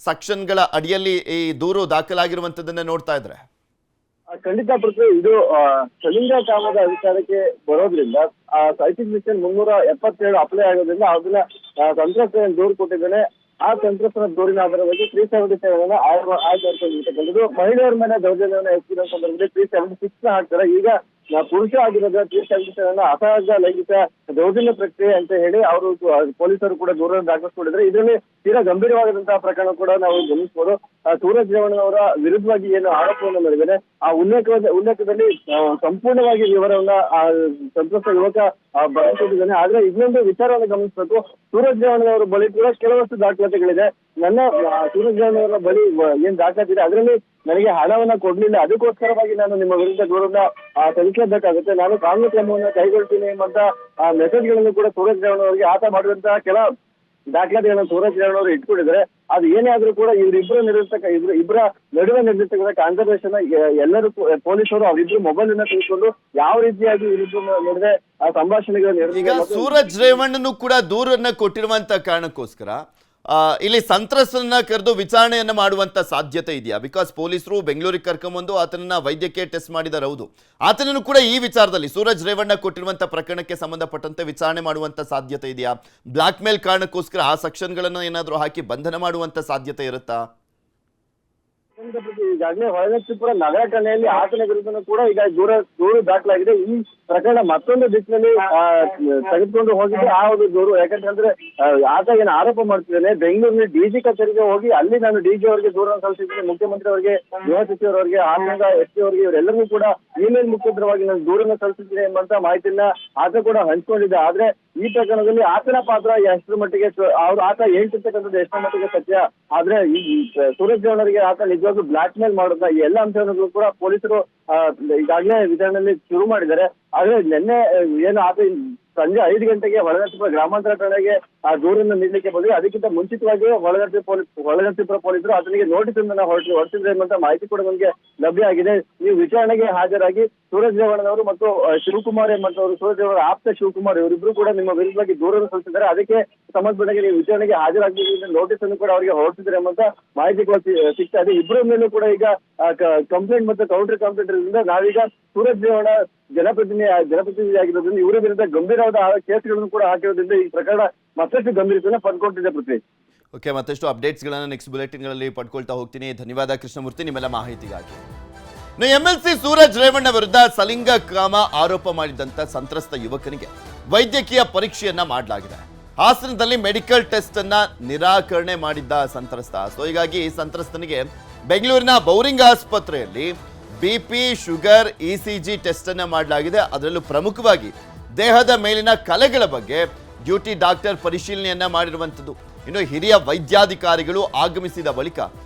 ಸೆಕ್ಷನ್ಗಳ ಅಡಿಯಲ್ಲಿ ಈ ದೂರು ದಾಖಲಾಗಿರುವಂಥದ್ದನ್ನ ನೋಡ್ತಾ ಇದ್ರೆ ಖಂಡಿತ ಪೃಥ್ವಿ, ಇದು ಸಲಿಂಗ ಕಾಮದ ಅಧಿಕಾರಕ್ಕೆ ಬರೋದ್ರಿಂದ IPC ಸೆಕ್ಷನ್ 377 ಅಪ್ಲೈ ಆಗೋದ್ರಿಂದ ಅದನ್ನ ಸಂತ್ರಸ್ತ ದೂರು ಕೊಟ್ಟಿದ್ದೇನೆ. ಆ ಸಂತ್ರಸ್ತನ ದೂರಿನ ಆಧಾರವಾಗಿ 377 ಆಯ್ದುಕೊಂಡಿರ್ತಕ್ಕಂಥದ್ದು. ಮಹಿಳೆಯರ ಮೇಲೆ ದೌರ್ಜನ್ಯವನ್ನು ಎಸಗಿದ ಸಂದರ್ಭದಲ್ಲಿ 376 ಹಾಕ್ತಾರೆ. ಈಗ ಪುರುಷ ಆಗಿರೋದ್ರ 377 ಅಸಹಜ ಲೈಂಗಿಕ ದೌರ್ಜನ್ಯ ಪ್ರಕ್ರಿಯೆ ಅಂತ ಹೇಳಿ ಅವರು ಪೊಲೀಸರು ಕೂಡ ದೂರನ್ನು ದಾಖಲಿಸಿಕೊಂಡಿದ್ದಾರೆ. ಇದರಲ್ಲಿ ತೀರಾ ಗಂಭೀರವಾದಂತಹ ಪ್ರಕರಣ ಕೂಡ ನಾವು ಗಮನಿಸಬಹುದು. ಸೂರಜ್ ರೇವಣ್ಣನವರ ವಿರುದ್ಧವಾಗಿ ಏನು ಆರೋಪವನ್ನು ಮಾಡಿದ್ದಾರೆ ಆ ಉಲ್ಲೇಖದಲ್ಲಿ ಸಂಪೂರ್ಣವಾಗಿ ವಿವರವನ್ನ ಸಂತ್ರಸ್ತ ಯುವಕ ಬರೆದುಕೊಂಡಿದ್ದಾನೆ. ಆದ್ರೆ ಇನ್ನೊಂದು ವಿಚಾರವನ್ನು ಗಮನಿಸಬೇಕು. ಸೂರಜ್ ರೇವಣ್ಣನವರ ಬಳಿ ಕೂಡ ಕೆಲವಷ್ಟು ದಾಖಲಾತಿಗಳಿದೆ. ನನ್ನ ಸೂರಜ್ ರೇವಣ್ಣನವರ ಬಳಿ ಏನ್ ದಾಖಲಾತಿ ಇದೆ ಅದರಲ್ಲಿ ನನಗೆ ಹಣವನ್ನ ಕೊಡ್ಲಿಲ್ಲ, ಅದಕ್ಕೋಸ್ಕರವಾಗಿ ನಾನು ನಿಮ್ಮ ವಿರುದ್ಧ ದೂರನ್ನ ತನಿಖೆಬೇಕಾಗುತ್ತೆ, ನಾನು ಕಾನೂನು ಕ್ರಮವನ್ನು ಕೈಗೊಳ್ತೀನಿ ಎಂಬಂತ ಮೆಸೇಜ್ಗಳನ್ನು ಕೂಡ ಸೂರಜ್ ರೇವಣ್ಣನವರಿಗೆ ಆತ ಮಾಡಿದಂತಹ ಕೆಲ ದಾಖಲಾತಿಗಳನ್ನು ಸೂರಜ್ ರೇವಣ್ಣನವರು ಇಟ್ಕೊಂಡಿದ್ದಾರೆ. ಅದು ಏನೇ ಆದ್ರೂ ಕೂಡ ಇಬ್ಬರ ನಡುವೆ ನಡೆದಿರ್ತಕ್ಕಂಥ ಕಾನ್ಸರ್ವೇಷನ್ ಎಲ್ಲರೂ ಪೊಲೀಸರು ಅವರಿಬ್ರು ಮೊಬೈಲ್ ಅನ್ನ ತೆಗೆದುಕೊಂಡು ಯಾವ ರೀತಿಯಾಗಿ ಇವರಿಬ್ಬರ ನಡುವೆ ಆ ಸಂಭಾಷಣೆಗಳು ಈಗ ಸೂರಜ್ ರೇವಣ್ಣನು ಕೂಡ ದೂರನ್ನ ಕೊಟ್ಟಿರುವಂತ ಕಾರಣಕ್ಕೋಸ್ಕರ ಇಲ್ಲಿ ಸಂತ್ರಸ್ತರನ್ನ ಕರೆದು ವಿಚಾರಣೆಯನ್ನ ಮಾಡುವಂತ ಸಾಧ್ಯತೆ ಇದೆಯಾ? ಬಿಕಾಸ್ ಪೊಲೀಸರು ಬೆಂಗಳೂರಿಗೆ ಕರ್ಕೊಂಡ್ಬಂದು ಆತನನ್ನ ವೈದ್ಯಕೀಯ ಟೆಸ್ಟ್ ಮಾಡಿದಾರೆ. ಹೌದು, ಆತನನ್ನು ಕೂಡ ಈ ವಿಚಾರದಲ್ಲಿ ಸೂರಜ್ ರೇವಣ್ಣ ಕೊಟ್ಟಿರುವಂತ ಪ್ರಕರಣಕ್ಕೆ ಸಂಬಂಧಪಟ್ಟಂತೆ ವಿಚಾರಣೆ ಮಾಡುವಂತ ಸಾಧ್ಯತೆ ಇದೆಯಾ? ಬ್ಲಾಕ್ ಮೇಲ್ ಕಾರಣಕ್ಕೋಸ್ಕರ ಆ ಸೆಕ್ಷನ್ಗಳನ್ನ ಏನಾದರೂ ಹಾಕಿ ಬಂಧನ ಮಾಡುವಂತ ಸಾಧ್ಯತೆ ಇರುತ್ತಾ? ಈಗಾಗಲೇ ಹೊಳೆನರಸೀಪುರ ನಗರ ಠಾಣೆಯಲ್ಲಿ ಆತನ ವಿರುದ್ಧ ಕೂಡ ಈಗ ದೂರು ದಾಖಲಾಗಿದೆ. ಈ ಪ್ರಕರಣ ಮತ್ತೊಂದು ದಿಕ್ಕಿನಲ್ಲಿ ತೆಗೆದುಕೊಂಡು ಹೋಗಿದ್ದು ಆ ಒಂದು ದೂರು. ಯಾಕಂತಂದ್ರೆ ಆತ ಏನು ಆರೋಪ ಮಾಡ್ತಿದ್ದಾನೆ, ಬೆಂಗಳೂರಿನ DG ಕಚೇರಿಗೆ ಹೋಗಿ ಅಲ್ಲಿ ನಾನು DG ಅವರಿಗೆ ದೂರನ್ನು ಸಲ್ಲಿಸಿದ್ದೀನಿ, ಮುಖ್ಯಮಂತ್ರಿ ಅವರಿಗೆ, ಗೃಹ ಸಚಿವರವರಿಗೆ, ಆನಂದ SP ಅವರಿಗೆ, ಇವರೆಲ್ಲರಿಗೂ ಕೂಡ ಇಮೇಲ್ ಮುಖಾಂತರವಾಗಿ ನಾನು ದೂರನ್ನು ಸಲ್ಲಿಸಿದ್ದೀನಿ ಎಂಬಂತ ಮಾಹಿತಿಯನ್ನ ಆತ ಕೂಡ ಹಂಚ್ಕೊಂಡಿದ್ದ. ಆದ್ರೆ ಈ ಪ್ರಕರಣದಲ್ಲಿ ಆತನ ಪಾತ್ರ ಎಷ್ಟರ ಮಟ್ಟಿಗೆ ಆತ ಹೇಳ್ತಿರ್ತಕ್ಕಂಥದ್ದು ಎಷ್ಟರ ಮಟ್ಟಿಗೆ ಸತ್ಯ, ಆದ್ರೆ ಈ ಸೂರಜ್ ರೇವಣ್ಣರಿಗೆ ಆತ ನಿಜವಾಗ್ಲೂ ಬ್ಲಾಕ್ ಮೇಲ್ ಮಾಡುತ್ತಾ ಈ ಎಲ್ಲ ಅಂಶಗಳನ್ನು ಕೂಡ ಪೊಲೀಸರು ಈಗಾಗಲೇ ವಿಚಾರಣೆಯಲ್ಲಿ ಶುರು ಮಾಡಿದ್ದಾರೆ. ಆದ್ರೆ ನಿನ್ನೆ ಏನು ಆತ ಸಂಜೆ 5 ಗಂಟೆಗೆ ಹೊಳೆನರಸೀಪುರ ಗ್ರಾಮಾಂತರ ಠಾಣೆಗೆ ಆ ದೂರನ್ನು ನೀಡಲಿಕ್ಕೆ ಬಂದ್ವಿ. ಅದಕ್ಕಿಂತ ಮುಂಚಿತವಾಗಿ ಹೊಳೆನರಸೀಪುರ ಪೊಲೀಸರು ಆತನಿಗೆ ನೋಟಿಸ್ ಅನ್ನು ಹೊರಡಿಸಿದ್ರೆ ಎಂಬಂತ ಮಾಹಿತಿ ಕೂಡ ನಮಗೆ ಲಭ್ಯ ಆಗಿದೆ. ನೀವು ವಿಚಾರಣೆಗೆ ಹಾಜರಾಗಿ ಸೂರಜ್ ರೇವಣ್ಣನವರು ಮತ್ತು ಶಿವಕುಮಾರ್ ಎಂಬಂತವರು, ಸೂರಜ್ ರೇವಣ್ಣ ಆಪ್ತ ಶಿವಕುಮಾರ್ ಇವರಿಬ್ರು ಕೂಡ ನಿಮ್ಮ ವಿರುದ್ಧವಾಗಿ ದೂರನ್ನು ಸಲ್ಲಿಸಿದ್ದಾರೆ. ಅದಕ್ಕೆ ಸಂಬಂಧಪಟ್ಟಾಗ ನೀವು ವಿಚಾರಣೆಗೆ ಹಾಜರಾಗಬೇಕು ನೋಟಿಸ್ ಅನ್ನು ಕೂಡ ಅವರಿಗೆ ಹೊರಡಿಸಿದ್ದಾರೆ ಎಂಬಂತ ಮಾಹಿತಿ ಕೂಡ ಸಿಗ್ತಾ ಇದೆ. ಇಬ್ಬರ ಮೇಲೂ ಕೂಡ ಈಗ ಕಂಪ್ಲೇಂಟ್ ಮತ್ತು ಕೌಂಟರ್ ಕಂಪ್ಲೇಂಟ್ ಇರೋದ್ರಿಂದ ನಾವೀಗ ಸೂರಜ್ ರೇವಣ್ಣ ಜನಪ್ರತಿನಿಧಿ ಆಗಿರೋದ್ರಿಂದ ಇವರ ವಿರುದ್ಧ ಗಂಭೀರವಾದ ಕೇಸ್ಗಳನ್ನು ಕೂಡ ಹಾಕಿರೋದ್ರಿಂದ ಈ ಪ್ರಕರಣ ಮತ್ತಷ್ಟು ಗಂಭೀರತೆಯನ್ನು ಪಡ್ಕೊಂಡಿದೆ. ಪೃಥ್ವಿ, ಓಕೆ, ಮತ್ತಷ್ಟು ಅಪ್ಡೇಟ್ಸ್ಗಳನ್ನು ನೆಕ್ಸ್ಟ್ ಬುಲೆಟಿನ್ಗಳಲ್ಲಿ ಪಡ್ಕೊಳ್ತಾ ಹೋಗ್ತೀನಿ. ಧನ್ಯವಾದ ಕೃಷ್ಣಮೂರ್ತಿ ನಿಮ್ಮೆಲ್ಲ ಮಾಹಿತಿಗಾಗಿ. MLC ಸೂರಜ್ ರೇವಣ್ಣ ವಿರುದ್ಧ ಸಲಿಂಗಕಾಮ ಆರೋಪ ಮಾಡಿದಂತ ಸಂತ್ರಸ್ತ ಯುವಕನಿಗೆ ವೈದ್ಯಕೀಯ ಪರೀಕ್ಷೆಯನ್ನ ಮಾಡಲಾಗಿದೆ. ಹಾಸನದಲ್ಲಿ ಮೆಡಿಕಲ್ ಟೆಸ್ಟ್ ಅನ್ನ ನಿರಾಕರಣೆ ಮಾಡಿದ್ದ ಸಂತ್ರಸ್ತ. ಸೊ ಹೀಗಾಗಿ ಸಂತ್ರಸ್ತನಿಗೆ ಬೆಂಗಳೂರಿನ ಬೌರಿಂಗ್ ಆಸ್ಪತ್ರೆಯಲ್ಲಿ BP, ಶುಗರ್, ECG ಟೆಸ್ಟ್ ಅನ್ನ ಮಾಡಲಾಗಿದೆ. ಅದರಲ್ಲೂ ಪ್ರಮುಖವಾಗಿ ದೇಹದ ಮೇಲಿನ ಕಲೆಗಳ ಬಗ್ಗೆ ಡ್ಯೂಟಿ ಡಾಕ್ಟರ್ ಪರಿಶೀಲನೆಯನ್ನ ಮಾಡಿರುವಂಥದ್ದು. ಇನ್ನು ಹಿರಿಯ ವೈದ್ಯಾಧಿಕಾರಿಗಳು ಆಗಮಿಸಿದ ಬಳಿಕ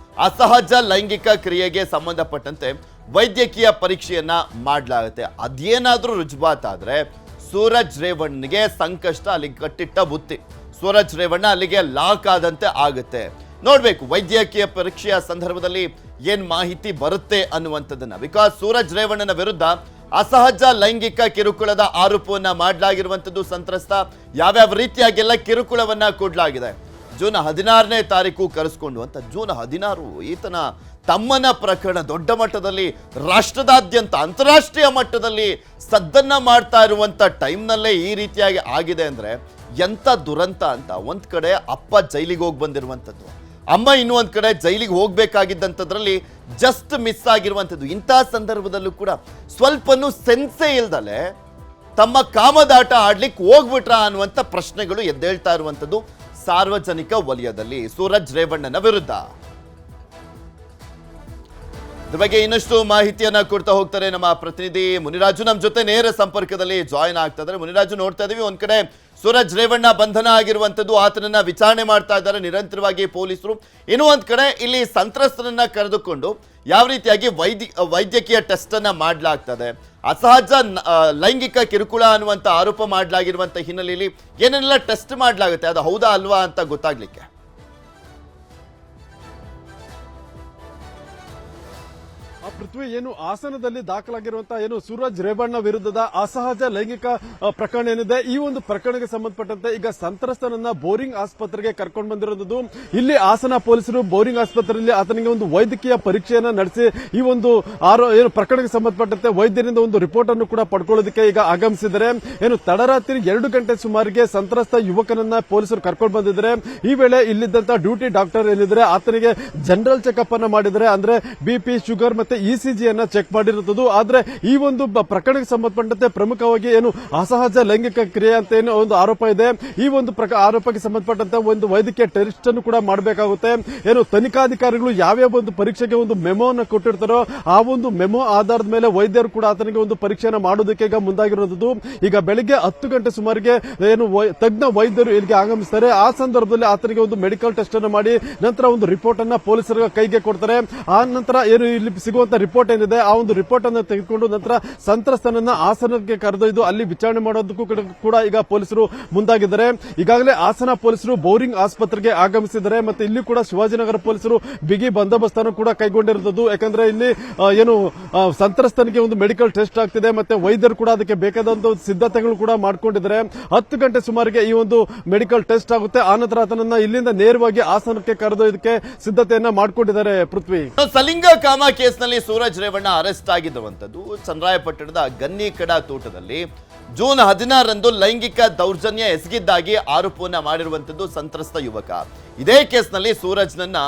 ಅಸಹಜ ಲೈಂಗಿಕ ಕ್ರಿಯೆಗೆ ಸಂಬಂಧಪಟ್ಟಂತೆ ವೈದ್ಯಕೀಯ ಪರೀಕ್ಷೆಯನ್ನ ಮಾಡಲಾಗುತ್ತೆ. ಅದೇನಾದ್ರೂ ರುಜುವಾತಾದ್ರೆ ಸೂರಜ್ ರೇವಣ್ಣನಿಗೆ ಸಂಕಷ್ಟ ಅಲ್ಲಿ ಕಟ್ಟಿಟ್ಟ ಬುತ್ತಿ. ಸೂರಜ್ ರೇವಣ್ಣ ಅಲ್ಲಿಗೆ ಲಾಕ್ ಆದಂತೆ ಆಗುತ್ತೆ. ನೋಡ್ಬೇಕು ವೈದ್ಯಕೀಯ ಪರೀಕ್ಷೆಯ ಸಂದರ್ಭದಲ್ಲಿ ಏನ್ ಮಾಹಿತಿ ಬರುತ್ತೆ ಅನ್ನುವಂಥದ್ದನ್ನ. ಬಿಕಾಸ್ ಸೂರಜ್ ರೇವಣ್ಣನ ವಿರುದ್ಧ ಅಸಹಜ ಲೈಂಗಿಕ ಕಿರುಕುಳದ ಆರೋಪವನ್ನ ಮಾಡಲಾಗಿರುವಂಥದ್ದು. ಸಂತ್ರಸ್ತ ಯಾವ್ಯಾವ ರೀತಿಯಾಗೆಲ್ಲ ಕಿರುಕುಳವನ್ನ ಕೊಡಲಾಗಿದೆ. ಜೂನ್ 16ನೇ ತಾರೀಕು ಕರೆಸ್ಕೊಂಡು ಅಂತ ಜೂನ್ 16 ಈತನ ತಮ್ಮನ ಪ್ರಕರಣ ದೊಡ್ಡ ಮಟ್ಟದಲ್ಲಿ ರಾಷ್ಟ್ರದಾದ್ಯಂತ ಅಂತಾರಾಷ್ಟ್ರೀಯ ಮಟ್ಟದಲ್ಲಿ ಸದ್ದನ್ನ ಮಾಡ್ತಾ ಇರುವಂತ ಟೈಮ್ನಲ್ಲೇ ಈ ರೀತಿಯಾಗಿ ಆಗಿದೆ ಅಂದ್ರೆ ಎಂತ ದುರಂತ ಅಂತ. ಒಂದ್ ಕಡೆ ಅಪ್ಪ ಜೈಲಿಗೆ ಹೋಗಿ ಬಂದಿರುವಂಥದ್ದು, ಅಮ್ಮ ಇನ್ನೊಂದ್ ಕಡೆ ಜೈಲಿಗೆ ಹೋಗ್ಬೇಕಾಗಿದ್ದಂಥದ್ರಲ್ಲಿ ಜಸ್ಟ್ ಮಿಸ್ ಆಗಿರುವಂಥದ್ದು. ಇಂಥ ಸಂದರ್ಭದಲ್ಲೂ ಕೂಡ ಸ್ವಲ್ಪನೂ ಸೆನ್ಸೇ ಇಲ್ದಲೆ ತಮ್ಮ ಕಾಮದಾಟ ಆಡ್ಲಿಕ್ಕೆ ಹೋಗ್ಬಿಟ್ರ ಅನ್ನುವಂಥ ಪ್ರಶ್ನೆಗಳು ಎದ್ದೇಳ್ತಾ ಇರುವಂಥದ್ದು ಸಾರ್ವಜನಿಕ ವಲಯದಲ್ಲಿ ಸೂರಜ್ ರೇವಣ್ಣನ ವಿರುದ್ಧ. ಇದ್ರ ಬಗ್ಗೆ ಇನ್ನಷ್ಟು ಮಾಹಿತಿಯನ್ನ ಕೊಡ್ತಾ ಹೋಗ್ತಾರೆ ನಮ್ಮ ಪ್ರತಿನಿಧಿ ಮುನಿರಾಜು. ನಮ್ಮ ಜೊತೆ ನೇರ ಸಂಪರ್ಕದಲ್ಲಿ ಜಾಯಿನ್ ಆಗ್ತಾ ಇದ್ದಾರೆ. ಮುನಿರಾಜು, ನೋಡ್ತಾ ಇದೀವಿ ಒಂದ್ ಕಡೆ ಸೂರಜ್ ರೇವಣ್ಣ ಬಂಧನ ಆಗಿರುವಂಥದ್ದು, ಆತನನ್ನ ವಿಚಾರಣೆ ಮಾಡ್ತಾ ಇದ್ದಾರೆ ನಿರಂತರವಾಗಿ ಪೊಲೀಸರು. ಇನ್ನು ಒಂದ್ ಕಡೆ ಇಲ್ಲಿ ಸಂತ್ರಸ್ತರನ್ನ ಕರೆದುಕೊಂಡು ಯಾವ ರೀತಿಯಾಗಿ ವೈದ್ಯಕೀಯ ಟೆಸ್ಟ್ ಅನ್ನ ಮಾಡಲಾಗ್ತದೆ, ಅಸಹಜ ಲೈಂಗಿಕ ಕಿರುಕುಳ ಅನ್ನುವಂಥ ಆರೋಪ ಮಾಡಲಾಗಿರುವಂಥ ಹಿನ್ನೆಲೆಯಲ್ಲಿ ಏನೆಲ್ಲ ಟೆಸ್ಟ್ ಮಾಡಲಾಗುತ್ತೆ, ಅದು ಹೌದಾ ಅಲ್ವಾ ಅಂತ ಗೊತ್ತಾಗ್ಲಿಕ್ಕೆ. ಪೃಥ್ವಿ, ಏನು ಹಾಸನದಲ್ಲಿ ದಾಖಲಾಗಿರುವಂತಹ ಏನು ಸೂರಜ್ ರೇವಣ್ಣ ವಿರುದ್ಧದ ಅಸಹಜ ಲೈಂಗಿಕ ಪ್ರಕರಣ ಏನಿದೆ, ಈ ಒಂದು ಪ್ರಕರಣಕ್ಕೆ ಸಂಬಂಧಪಟ್ಟಂತೆ ಈಗ ಸಂತ್ರಸ್ತನನ್ನ ಬೋರಿಂಗ್ ಆಸ್ಪತ್ರೆಗೆ ಕರ್ಕೊಂಡು ಬಂದಿರೋದು. ಇಲ್ಲಿ ಹಾಸನ ಪೊಲೀಸರು ಬೋರಿಂಗ್ ಆಸ್ಪತ್ರೆಯಲ್ಲಿ ಆತನಿಗೆ ಒಂದು ವೈದ್ಯಕೀಯ ಪರೀಕ್ಷೆಯನ್ನ ನಡೆಸಿ ಈ ಒಂದು ಏನು ಪ್ರಕರಣಕ್ಕೆ ಸಂಬಂಧಪಟ್ಟಂತೆ ವೈದ್ಯರಿಂದ ಒಂದು ರಿಪೋರ್ಟ್ ಅನ್ನು ಕೂಡ ಪಡ್ಕೊಳ್ಳೋದಕ್ಕೆ ಈಗ ಆಗಮಿಸಿದ್ದಾರೆ. ಏನು ತಡರಾತ್ರಿ 2 ಗಂಟೆ ಸುಮಾರಿಗೆ ಸಂತ್ರಸ್ತ ಯುವಕನನ್ನ ಪೊಲೀಸರು ಕರ್ಕೊಂಡು ಬಂದಿದ್ದಾರೆ. ಈ ವೇಳೆ ಇಲ್ಲಿದ್ದಂತ ಡ್ಯೂಟಿ ಡಾಕ್ಟರ್ ಏನಿದ್ರೆ ಆತನಿಗೆ ಜನರಲ್ ಚೆಕ್ಅಪ್ ಅನ್ನ ಮಾಡಿದರೆ, ಅಂದ್ರೆ BP, ಶುಗರ್ ಮತ್ತೆ ECG ಅನ್ನ ಚೆಕ್ ಮಾಡಿರುತ್ತದೆ. ಆದ್ರೆ ಈ ಒಂದು ಪ್ರಕರಣಕ್ಕೆ ಸಂಬಂಧಪಟ್ಟಂತೆ ಪ್ರಮುಖವಾಗಿ ಏನು ಅಸಹಜ ಲೈಂಗಿಕ ಕ್ರಿಯೆ ಅಂತ ಏನು ಒಂದು ಆರೋಪ ಇದೆ, ಈ ಒಂದು ಆರೋಪಕ್ಕೆ ಸಂಬಂಧಪಟ್ಟಂತೆ ಒಂದು ವೈದ್ಯಕೀಯ ಟೆಸ್ಟ್ ಅನ್ನು ಕೂಡ ಮಾಡಬೇಕಾಗುತ್ತೆ. ಏನು ತನಿಖಾಧಿಕಾರಿಗಳು ಯಾವ್ಯಾವ ಒಂದು ಪರೀಕ್ಷೆಗೆ ಒಂದು ಮೆಮೋವನ್ನು ಕೊಟ್ಟಿರ್ತಾರೋ ಆ ಒಂದು ಮೆಮೋ ಆಧಾರದ ಮೇಲೆ ವೈದ್ಯರು ಕೂಡ ಆತನಿಗೆ ಒಂದು ಪರೀಕ್ಷೆಯನ್ನು ಮಾಡೋದಕ್ಕೆ ಈಗ ಮುಂದಾಗಿರೋದು. ಈಗ ಬೆಳಿಗ್ಗೆ 10 ಗಂಟೆ ಸುಮಾರಿಗೆ ಏನು ತಜ್ಞ ವೈದ್ಯರು ಇಲ್ಲಿಗೆ ಆಗಮಿಸ್ತಾರೆ. ಆ ಸಂದರ್ಭದಲ್ಲಿ ಆತನಿಗೆ ಒಂದು ಮೆಡಿಕಲ್ ಟೆಸ್ಟ್ ಅನ್ನು ಮಾಡಿ ನಂತರ ಒಂದು ರಿಪೋರ್ಟ್ ಅನ್ನ ಪೊಲೀಸರ ಕೈಗೆ ಕೊಡ್ತಾರೆ. ಆ ನಂತರ ಏನು ಇಲ್ಲಿ ಸಿಗುವಂತ ರಿಪೋರ್ಟ್ ಏನಿದೆ ಆ ಒಂದು ರಿಪೋರ್ಟ್ ಅನ್ನು ತೆಗೆದುಕೊಂಡು ನಂತರ ಸಂತ್ರಸ್ತನನ್ನ ಹಾಸನಕ್ಕೆ ಕರೆದೊಯ್ದು ಅಲ್ಲಿ ವಿಚಾರಣೆ ಮಾಡೋದಕ್ಕೂ ಕೂಡ ಈಗ ಪೊಲೀಸರು ಮುಂದಾಗಿದ್ದಾರೆ. ಈಗಾಗಲೇ ಹಾಸನ ಪೊಲೀಸರು ಬೋರಿಂಗ್ ಆಸ್ಪತ್ರೆಗೆ ಆಗಮಿಸಿದ್ದಾರೆ. ಮತ್ತೆ ಇಲ್ಲಿ ಕೂಡ ಶಿವಾಜಿನಗರ ಪೊಲೀಸರು ಬಿಗಿ ಬಂದೋಬಸ್ತ್ ಅನ್ನು ಕೂಡ ಕೈಗೊಂಡಿರುತ್ತದೆ. ಯಾಕಂದ್ರೆ ಇಲ್ಲಿ ಏನು ಸಂತ್ರಸ್ತನಿಗೆ ಒಂದು ಮೆಡಿಕಲ್ ಟೆಸ್ಟ್ ಆಗ್ತಿದೆ, ಮತ್ತೆ ವೈದ್ಯರು ಕೂಡ ಅದಕ್ಕೆ ಬೇಕಾದಂತ ಸಿದ್ಧತೆಗಳು ಕೂಡ ಮಾಡಿಕೊಂಡಿದ್ದಾರೆ. 10 ಗಂಟೆ ಸುಮಾರಿಗೆ ಈ ಒಂದು ಮೆಡಿಕಲ್ ಟೆಸ್ಟ್ ಆಗುತ್ತೆ. ಆನಂತರ ಆತನನ್ನ ಇಲ್ಲಿಂದ ನೇರವಾಗಿ ಹಾಸನಕ್ಕೆ ಕರೆದೊಯ್ದಕ್ಕೆ ಸಿದ್ಧತೆಯನ್ನ ಮಾಡಿಕೊಂಡಿದ್ದಾರೆ. ಪೃಥ್ವಿ, ಸಲಿಂಗಕಾಮ ಕೇಸ್ನಲ್ಲಿ ಸೂರಜ್ ರೇವಣ್ಣ ಅರೆಸ್ಟ್ ಆಗಿರುವಂತದ್ದು ಚನ್ನರಾಯಪಟ್ಟಣದ ಗನ್ನಿಕಡ ತೋಟದಲ್ಲಿ ಜೂನ್ 16ರಂದು ಲೈಂಗಿಕ ದೌರ್ಜನ್ಯ ಎಸಗಿದ್ದಾಗಿ ಆರೋಪವನ್ನ ಮಾಡಿರುವಂತದ್ದು ಸಂತ್ರಸ್ತ ಯುವಕ. ಇದೇ ಕೇಸ್ನಲ್ಲಿ ಸೂರಜ್ನನ್ನ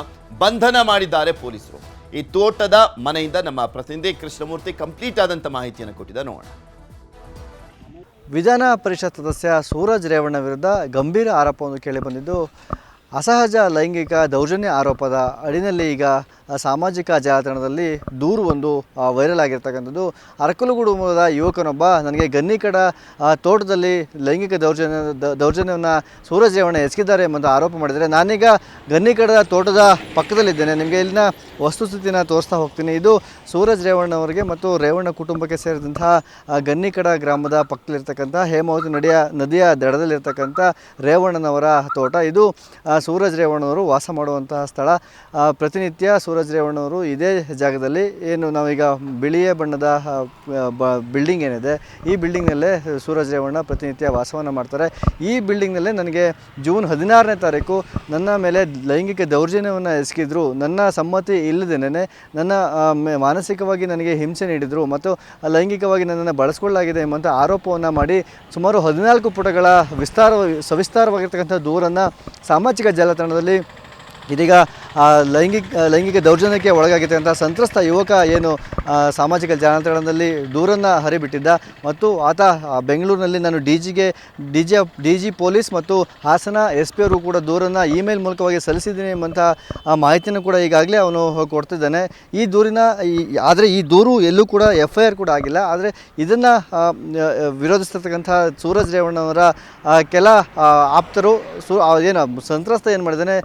ಬಂಧನ ಮಾಡಿದ್ದಾರೆ ಪೊಲೀಸರು. ಈ ತೋಟದ ಮನೆಯಿಂದ ನಮ್ಮ ಪ್ರತಿನಿಧಿ ಕೃಷ್ಣಮೂರ್ತಿ ಕಂಪ್ಲೀಟ್ ಆದಂತ ಮಾಹಿತಿಯನ್ನು ಕೊಟ್ಟಿದ್ದ ನೋಡೋಣ. ವಿಧಾನ ಪರಿಷತ್ ಸದಸ್ಯ ಸೂರಜ್ ರೇವಣ್ಣ ವಿರುದ್ಧ ಗಂಭೀರ ಆರೋಪವನ್ನು ಕೇಳಿಬಂದಿದ್ದು, ಅಸಹಜ ಲೈಂಗಿಕ ದೌರ್ಜನ್ಯ ಆರೋಪದ ಅಡಿನಲ್ಲಿ ಈಗ ಸಾಮಾಜಿಕ ಜಾಲತಾಣದಲ್ಲಿ ದೂರು ಒಂದು ವೈರಲ್ ಆಗಿರ್ತಕ್ಕಂಥದ್ದು. ಅರಕಲಗೂಡು ಮೂಲದ ಯುವಕನೊಬ್ಬ ನನಗೆ ಗನ್ನಿಕಡ ತೋಟದಲ್ಲಿ ಲೈಂಗಿಕ ದೌರ್ಜನ್ಯವನ್ನು ಸೂರಜ್ ರೇವಣ್ಣ ಎಸಗಿದ್ದಾರೆ ಎಂಬ ಆರೋಪ ಮಾಡಿದರೆ, ನಾನೀಗ ಗನ್ನಿಕಡದ ತೋಟದ ಪಕ್ಕದಲ್ಲಿದ್ದೇನೆ. ನಿಮಗೆ ಇಲ್ಲಿನ ವಸ್ತುಸ್ಥಿತಿನ ತೋರಿಸ್ತಾ ಹೋಗ್ತೀನಿ. ಇದು ಸೂರಜ್ ರೇವಣ್ಣ ಅವರಿಗೆ ಮತ್ತು ರೇವಣ್ಣ ಕುಟುಂಬಕ್ಕೆ ಸೇರಿದಂತಹ ಗನ್ನಿಕಡ ಗ್ರಾಮದ ಪಕ್ಕದಲ್ಲಿರ್ತಕ್ಕಂಥ ಹೇಮಾವತಿ ನದಿಯ ದಡದಲ್ಲಿರ್ತಕ್ಕಂಥ ರೇವಣ್ಣನವರ ತೋಟ. ಇದು ಸೂರಜ್ ರೇವಣ್ಣವರು ವಾಸ ಮಾಡುವಂತಹ ಸ್ಥಳ. ಪ್ರತಿನಿತ್ಯ ಸೂರಜ್ ರೇವಣ್ಣವರು ಇದೇ ಜಾಗದಲ್ಲಿ ಏನು ನಾವೀಗ ಬಿಳಿಯ ಬಣ್ಣದ ಬಿಲ್ಡಿಂಗ್ ಏನಿದೆ, ಈ ಬಿಲ್ಡಿಂಗ್ನಲ್ಲೇ ಸೂರಜ್ ರೇವಣ್ಣ ಪ್ರತಿನಿತ್ಯ ವಾಸವನ್ನು ಮಾಡ್ತಾರೆ. ಈ ಬಿಲ್ಡಿಂಗ್ನಲ್ಲೇ ನನಗೆ ಜೂನ್ 16ನೇ ತಾರೀಕು ನನ್ನ ಮೇಲೆ ಲೈಂಗಿಕ ದೌರ್ಜನ್ಯವನ್ನು ಎಸಗಿದ್ರು. ನನ್ನ ಸಮ್ಮತಿ ಇಲ್ಲದೇನೆ ನನ್ನ ಮಾನಸಿಕವಾಗಿ ನನಗೆ ಹಿಂಸೆ ನೀಡಿದರು ಮತ್ತು ಲೈಂಗಿಕವಾಗಿ ನನ್ನನ್ನು ಬಳಸ್ಕೊಳ್ಳಲಾಗಿದೆ ಎಂಬಂಥ ಆರೋಪವನ್ನು ಮಾಡಿ ಸುಮಾರು 14 ಪುಟಗಳ ಸವಿಸ್ತಾರವಾಗಿರ್ತಕ್ಕಂಥ ದೂರನ್ನು ಸಾಮಾಜಿಕ ಜಾಲತಾಣದಲ್ಲಿ ಇದೀಗ ಲೈಂಗಿಕ ದೌರ್ಜನ್ಯಕ್ಕೆ ಒಳಗಾಗಿರ್ತಕ್ಕಂಥ ಸಂತ್ರಸ್ತ ಯುವಕ ಏನು ಸಾಮಾಜಿಕ ಜಾಲತಾಣದಲ್ಲಿ ದೂರನ್ನು ಹರಿಬಿಟ್ಟಿದ್ದ ಮತ್ತು ಆತ ಬೆಂಗಳೂರಿನಲ್ಲಿ ನಾನು ಡಿ ಜಿ ಪೊಲೀಸ್ ಮತ್ತು ಹಾಸನ SP ಅವರು ಕೂಡ ದೂರನ್ನು ಇಮೇಲ್ ಮೂಲಕವಾಗಿ ಸಲ್ಲಿಸಿದ್ದೀನಿ ಎಂಬಂಥ ಮಾಹಿತಿಯನ್ನು ಕೂಡ ಈಗಾಗಲೇ ಅವನು ಕೊಡ್ತಿದ್ದಾನೆ. ಈ ದೂರಿನ ಆದರೆ ಈ ದೂರು ಎಲ್ಲೂ ಕೂಡ FIR ಕೂಡ ಆಗಿಲ್ಲ. ಆದರೆ ಇದನ್ನು ವಿರೋಧಿಸ್ತಿರ್ತಕ್ಕಂಥ ಸೂರಜ್ ರೇವಣ್ಣವರ ಕೆಲ ಆಪ್ತರು ಏನು ಸಂತ್ರಸ್ತ ಏನು ಮಾಡಿದ್ದಾನೆ,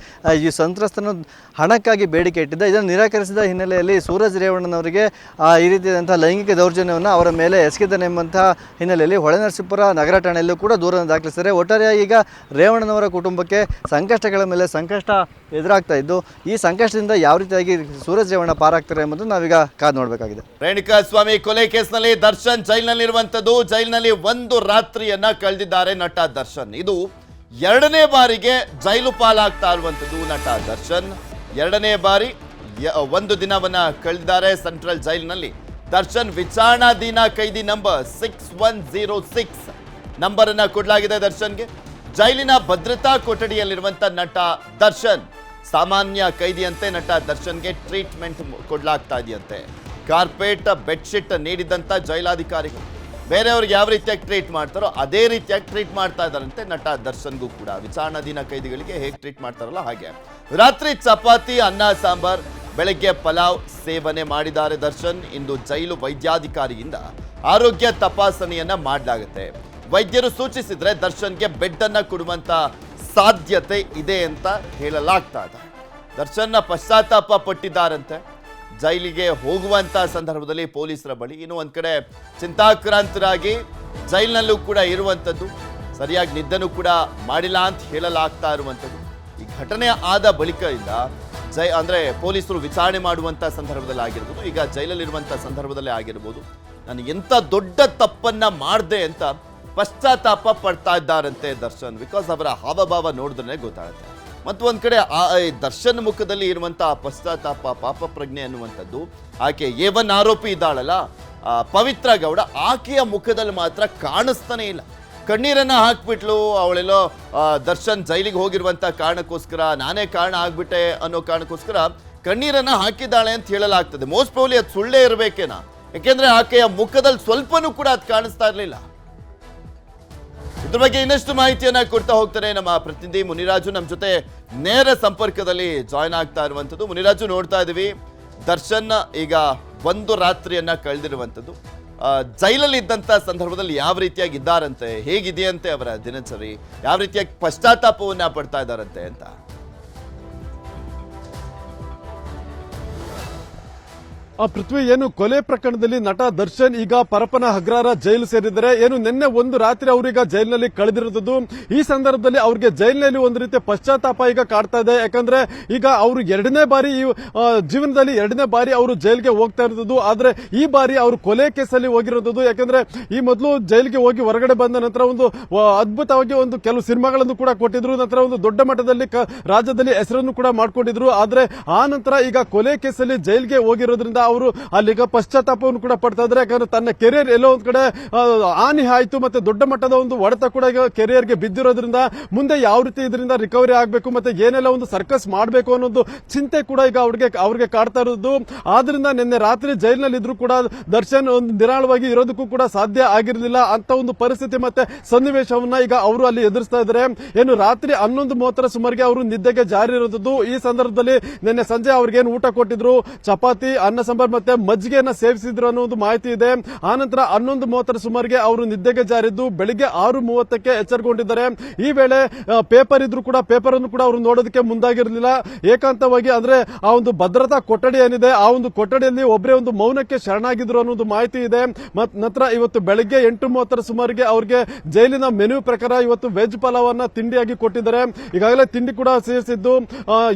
ಈ ಸಂತ್ರಸ್ತನು ಹಣಕ್ಕಾಗಿ ಬೇಡಿಕೆ ಇಟ್ಟಿದ್ದ. ಇದನ್ನು ನಿರಾಕರಿಸಿದ ಹಿನ್ನೆಲೆಯಲ್ಲಿ ಸೂರಜ್ ರೇವಣ್ಣನವರಿಗೆ ಈ ರೀತಿಯಾದಂಥ ಲೈಂಗಿಕ ದೌರ್ಜನ್ಯವನ್ನು ಅವರ ಮೇಲೆ ಎಸಗಿದ್ದಾನೆ ಎಂಬಂಥ ಹಿನ್ನೆಲೆಯಲ್ಲಿ ಹೊಳೆನರಸೀಪುರ ನಗರ ಠಾಣೆಯಲ್ಲೂ ಕೂಡ ದೂರನ್ನು ದಾಖಲಿಸಿದ್ದಾರೆ. ಒಟ್ಟಾರೆಯಾಗಿ ಈಗ ರೇವಣ್ಣನವರ ಕುಟುಂಬಕ್ಕೆ ಸಂಕಷ್ಟಗಳ ಮೇಲೆ ಸಂಕಷ್ಟ ಎದುರಾಗ್ತಾ ಇದ್ದು, ಈ ಸಂಕಷ್ಟದಿಂದ ಯಾವ ರೀತಿಯಾಗಿ ಸೂರಜ್ ರೇವಣ್ಣ ಪಾರಾಗ್ತಾರೆ ಎಂಬುದು ನಾವೀಗ ಕಾದು ನೋಡಬೇಕಾಗಿದೆ. ರೇಣುಕಾಸ್ವಾಮಿ ಕೊಲೆ ಕೇಸ್ನಲ್ಲಿ ದರ್ಶನ್ ಜೈಲಿನಲ್ಲಿರುವಂಥದ್ದು. ಜೈಲಿನಲ್ಲಿ ಒಂದು ರಾತ್ರಿಯನ್ನ ಕಳೆದಿದ್ದಾರೆ ನಟ ದರ್ಶನ್. ಇದು 2ನೇ ಬಾರಿಗೆ ಜೈಲು ಪಾಲಾಗ್ತಾ ಇರುವಂಥದ್ದು ನಟ ದರ್ಶನ್. 2ನೇ ಬಾರಿ ಒಂದು ದಿನವನ್ನ ಕಳೆದಿದ್ದಾರೆ ಸೆಂಟ್ರಲ್ ಜೈಲಿನಲ್ಲಿ. ದರ್ಶನ್ ವಿಚಾರಣಾಧೀನ ಕೈದಿ ನಂಬರ್ 6106 ನಂಬರ್ ಅನ್ನ ಕೊಡಲಾಗಿದೆ ದರ್ಶನ್ಗೆ. ಜೈಲಿನ ಭದ್ರತಾ ಕೊಠಡಿಯಲ್ಲಿರುವಂತ ನಟ ದರ್ಶನ್ ಸಾಮಾನ್ಯ ಕೈದಿಯಂತೆ ನಟ ದರ್ಶನ್ಗೆ ಟ್ರೀಟ್ಮೆಂಟ್ ಕೊಡಲಾಗ್ತಾ ಇದೆಯಂತೆ. ಕಾರ್ಪೆಟ್ ಬೆಡ್ಶೀಟ್ ನೀಡಿದಂತ ಜೈಲಾಧಿಕಾರಿಗಳು ಬೇರೆಯವ್ರಿಗೆ ಯಾವ ರೀತಿಯಾಗಿ ಟ್ರೀಟ್ ಮಾಡ್ತಾರೋ ಅದೇ ರೀತಿಯಾಗಿ ಟ್ರೀಟ್ ಮಾಡ್ತಾ ಇದ್ದಾರಂತೆ ನಟ ದರ್ಶನ್ಗೂ ಕೂಡ. ವಿಚಾರಣಾಧೀನ ಕೈದಿಗಳಿಗೆ ಹೇಗೆ ಟ್ರೀಟ್ ಮಾಡ್ತಾರಲ್ಲ ಹಾಗೆ. ರಾತ್ರಿ ಚಪಾತಿ ಅನ್ನ ಸಾಂಬಾರ್, ಬೆಳಗ್ಗೆ ಪಲಾವ್ ಸೇವನೆ ಮಾಡಿದ್ದಾರೆ ದರ್ಶನ್. ಇಂದು ಜೈಲು ವೈದ್ಯಾಧಿಕಾರಿಯಿಂದ ಆರೋಗ್ಯ ತಪಾಸಣೆಯನ್ನ ಮಾಡಲಾಗುತ್ತೆ. ವೈದ್ಯರು ಸೂಚಿಸಿದ್ರೆ ದರ್ಶನ್ಗೆ ಬೆಡ್ ಅನ್ನ ಕೊಡುವಂತ ಸಾಧ್ಯತೆ ಇದೆ ಅಂತ ಹೇಳಲಾಗ್ತಾ ಇದೆ. ದರ್ಶನ್ನ ಪಶ್ಚಾತ್ತಾಪ ಪಟ್ಟಿದ್ದಾರಂತೆ. ಜೈಲಿಗೆ ಹೋಗುವಂತ ಸಂದರ್ಭದಲ್ಲಿ ಪೊಲೀಸರ ಬಳಿ ಇನ್ನು ಒಂದ್ ಕಡೆ ಚಿಂತಾಕ್ರಾಂತರಾಗಿ ಜೈಲಿನಲ್ಲೂ ಕೂಡ ಇರುವಂಥದ್ದು, ಸರಿಯಾಗಿ ನಿದ್ದೆನೂ ಕೂಡ ಮಾಡಿಲ್ಲ ಅಂತ ಹೇಳಲಾಗ್ತಾ ಇರುವಂಥದ್ದು. ಈ ಘಟನೆ ಆದ ಬಳಿಕದಿಂದ ಅಂದ್ರೆ ಪೊಲೀಸರು ವಿಚಾರಣೆ ಮಾಡುವಂತ ಸಂದರ್ಭದಲ್ಲಿ ಆಗಿರ್ಬೋದು, ಈಗ ಜೈಲಲ್ಲಿರುವಂತ ಸಂದರ್ಭದಲ್ಲೇ ಆಗಿರ್ಬೋದು, ನಾನು ಎಂತ ದೊಡ್ಡ ತಪ್ಪನ್ನ ಮಾಡಿದೆ ಅಂತ ಪಶ್ಚಾತ್ತಾಪ ಪಡ್ತಾ ಇದ್ದಾರಂತೆ ದರ್ಶನ್. ಬಿಕಾಸ್ ಅವರ ಹಾವಭಾವ ನೋಡಿದ್ರೆ ಗೊತ್ತಾಗುತ್ತೆ. ಮತ್ತು ಒಂದ್ ಕಡೆ ದರ್ಶನ್ ಮುಖದಲ್ಲಿ ಇರುವಂತಹ ಪಶ್ಚಾತ್ತಾಪ, ಪಾಪ ಪ್ರಜ್ಞೆ ಅನ್ನುವಂಥದ್ದು, ಆಕೆ A1 ಆರೋಪಿ ಇದ್ದಾಳಲ್ಲ ಪವಿತ್ರ ಗೌಡ, ಆಕೆಯ ಮುಖದಲ್ಲಿ ಮಾತ್ರ ಕಾಣಿಸ್ತಾನೆ ಇಲ್ಲ. ಕಣ್ಣೀರನ್ನ ಹಾಕ್ಬಿಟ್ಲು. ಅವಳೆಲ್ಲೋ ದರ್ಶನ್ ಜೈಲಿಗೆ ಹೋಗಿರುವಂತ ಕಾರಣಕ್ಕೋಸ್ಕರ, ನಾನೇ ಕಾರಣ ಆಗ್ಬಿಟ್ಟೆ ಅನ್ನೋ ಕಾರಣಕ್ಕೋಸ್ಕರ ಕಣ್ಣೀರನ್ನ ಹಾಕಿದ್ದಾಳೆ ಅಂತ ಹೇಳಲಾಗ್ತದೆ. ಮೋಸ್ಟ್ ಪ್ರಾಬಬ್ಲಿ ಅದು ಸುಳ್ಳೇ ಇರಬೇಕೇನಾ, ಯಾಕೆಂದ್ರೆ ಆಕೆಯ ಮುಖದಲ್ಲಿ ಸ್ವಲ್ಪನೂ ಕೂಡ ಅದು ಕಾಣಿಸ್ತಾ ಇರಲಿಲ್ಲ. ಇದ್ರ ಬಗ್ಗೆ ಇನ್ನಷ್ಟು ಮಾಹಿತಿಯನ್ನ ಕೊಡ್ತಾ ಹೋಗ್ತಾರೆ ನಮ್ಮ ಪ್ರತಿನಿಧಿ ಮುನಿರಾಜು ನಮ್ಮ ಜೊತೆ ನೇರ ಸಂಪರ್ಕದಲ್ಲಿ ಜಾಯ್ನ್ ಆಗ್ತಾ ಇರುವಂತದ್ದು. ಮುನಿರಾಜು, ನೋಡ್ತಾ ಇದೀವಿ ದರ್ಶನ್ ಈಗ ಒಂದು ರಾತ್ರಿಯನ್ನ ಕಳೆದಿರುವಂತದ್ದು. ಜೈಲಲ್ಲಿ ಇದ್ದಂತ ಸಂದರ್ಭದಲ್ಲಿ ಯಾವ ರೀತಿಯಾಗಿ ಇದ್ದಾರಂತೆ, ಹೇಗಿದೆಯಂತೆ ಅವರ ದಿನಚರಿ, ಯಾವ ರೀತಿಯಾಗಿ ಪಶ್ಚಾತ್ತಾಪವನ್ನ ಪಡ್ತಾ ಇದ್ದಾರಂತೆ ಅಂತ. ಪೃಥ್ವಿ, ಏನು ಕೊಲೆ ಪ್ರಕರಣದಲ್ಲಿ ನಟ ದರ್ಶನ್ ಈಗ ಪರಪನ ಅಗ್ರಹಾರ ಜೈಲು ಸೇರಿದ್ದಾರೆ. ಏನು ನಿನ್ನೆ ಒಂದು ರಾತ್ರಿ ಅವರೀಗ ಜೈಲಿನಲ್ಲಿ ಕಳೆದಿರುತ್ತದೆ. ಈ ಸಂದರ್ಭದಲ್ಲಿ ಅವ್ರಿಗೆ ಜೈಲಿನಲ್ಲಿ ಒಂದು ರೀತಿಯ ಪಶ್ಚಾತ್ತಾಪ ಈಗ ಕಾಡ್ತಾ ಇದೆ. ಯಾಕಂದ್ರೆ ಈಗ ಅವರು 2ನೇ ಬಾರಿ ಜೀವನದಲ್ಲಿ 2ನೇ ಬಾರಿ ಅವರು ಜೈಲಿಗೆ ಹೋಗ್ತಾ ಇರೋದು. ಆದ್ರೆ ಈ ಬಾರಿ ಅವರು ಕೊಲೆ ಕೇಸಲ್ಲಿ ಹೋಗಿರೋದು. ಯಾಕಂದ್ರೆ ಈ ಮೊದಲು ಜೈಲಿಗೆ ಹೋಗಿ ಹೊರಗಡೆ ಬಂದ ನಂತರ ಒಂದು ಅದ್ಭುತವಾಗಿ ಒಂದು ಕೆಲವು ಸಿನಿಮಾಗಳನ್ನು ಕೂಡ ಕೊಟ್ಟಿದ್ರು. ನಂತರ ಒಂದು ದೊಡ್ಡ ಮಟ್ಟದಲ್ಲಿ ರಾಜ್ಯದಲ್ಲಿ ಹೆಸರನ್ನು ಕೂಡ ಮಾಡ್ಕೊಂಡಿದ್ರು. ಆದ್ರೆ ಆ ನಂತರ ಈಗ ಕೊಲೆ ಕೇಸಲ್ಲಿ ಜೈಲಿಗೆ ಹೋಗಿರೋದ್ರಿಂದ ಅವರು ಅಲ್ಲಿಗ ಪಶ್ಚಾತ್ತಾಪವನ್ನು ಕೂಡ ಪಡ್ತಾ ಇದ್ದಾರೆ. ಯಾಕಂದ್ರೆ ತನ್ನ ಕೆರಿಯರ್ ಎಲ್ಲೋ ಒಂದ್ ಕಡೆ ಹಾನಿ ಆಯ್ತು, ಮತ್ತೆ ದೊಡ್ಡ ಮಟ್ಟದ ಒಂದು ಹೊಡೆತ ಕೂಡ ಈಗ ಕೆರಿಯರ್ಗೆ ಬಿದ್ದಿರೋದ್ರಿಂದ ಮುಂದೆ ಯಾವ ರೀತಿ ಇದರಿಂದ ರಿಕವರಿ ಆಗಬೇಕು, ಮತ್ತೆ ಏನೆಲ್ಲ ಒಂದು ಸರ್ಕಸ್ ಮಾಡಬೇಕು ಅನ್ನೋದು ಚಿಂತೆ ಕೂಡ ಈಗ ಅವ್ರಿಗೆ ಕಾಡ್ತಾ ಇರೋದು. ಆದ್ರಿಂದ ನಿನ್ನೆ ರಾತ್ರಿ ಜೈಲಿನಲ್ಲಿ ಇದ್ರು ಕೂಡ ದರ್ಶನ್ ಒಂದು ನಿರಾಳವಾಗಿ ಇರೋದಕ್ಕೂ ಕೂಡ ಸಾಧ್ಯ ಆಗಿರಲಿಲ್ಲ. ಅಂತ ಒಂದು ಪರಿಸ್ಥಿತಿ ಮತ್ತೆ ಸನ್ನಿವೇಶವನ್ನ ಈಗ ಅವರು ಅಲ್ಲಿ ಎದುರಿಸ್ತಾ ಇದ್ದಾರೆ. ಏನು ರಾತ್ರಿ 11:30 ಸುಮಾರಿಗೆ ಅವರು ನಿದ್ದೆಗೆ ಜಾರಿ ಇರೋದು. ಈ ಸಂದರ್ಭದಲ್ಲಿ ನಿನ್ನೆ ಸಂಜೆ ಅವ್ರಿಗೇನು ಊಟ ಕೊಟ್ಟಿದ್ರು, ಚಪಾತಿ, ಅನ್ನ ಸಾಂಬಾರ್ ಮತ್ತೆ ಮಜ್ಜಿಗೆಯನ್ನ ಸೇವಿಸಿದ್ರು ಅನ್ನೋ ಒಂದು ಮಾಹಿತಿ ಇದೆ. ಆನಂತರ 11:30 ಸುಮಾರಿಗೆ ಅವರು ನಿದ್ದೆಗೆ ಜಾರಿದ್ದು ಬೆಳಿಗ್ಗೆ 6:30ಕ್ಕೆ ಎಚ್ಚರಗೊಂಡಿದ್ದಾರೆ. ಈ ವೇಳೆ ಪೇಪರ್ ಇದ್ರು ಕೂಡ ಪೇಪರ್ ಅನ್ನು ಕೂಡ ಅವರು ನೋಡೋದಕ್ಕೆ ಮುಂದಾಗಿರಲಿಲ್ಲ. ಏಕಾಂತವಾಗಿ ಅಂದ್ರೆ ಆ ಒಂದು ಭದ್ರತಾ ಕೊಠಡಿ ಏನಿದೆ ಆ ಒಂದು ಕೊಠಡಿಯಲ್ಲಿ ಒಬ್ಬರೇ ಒಂದು ಮೌನಕ್ಕೆ ಶರಣಾಗಿದ್ರು ಅನ್ನೋದು ಮಾಹಿತಿ ಇದೆ. ನಂತರ ಇವತ್ತು ಬೆಳಿಗ್ಗೆ 8:30 ಸುಮಾರಿಗೆ ಅವ್ರಿಗೆ ಜೈಲಿನ ಮೆನು ಪ್ರಕಾರ ಇವತ್ತು ವೆಜ್ ಪಲಾವನ್ನ ತಿಂಡಿಯಾಗಿ ಕೊಟ್ಟಿದ್ದಾರೆ. ಈಗಾಗಲೇ ತಿಂಡಿ ಕೂಡ ಸೇರಿಸಿದ್ದು,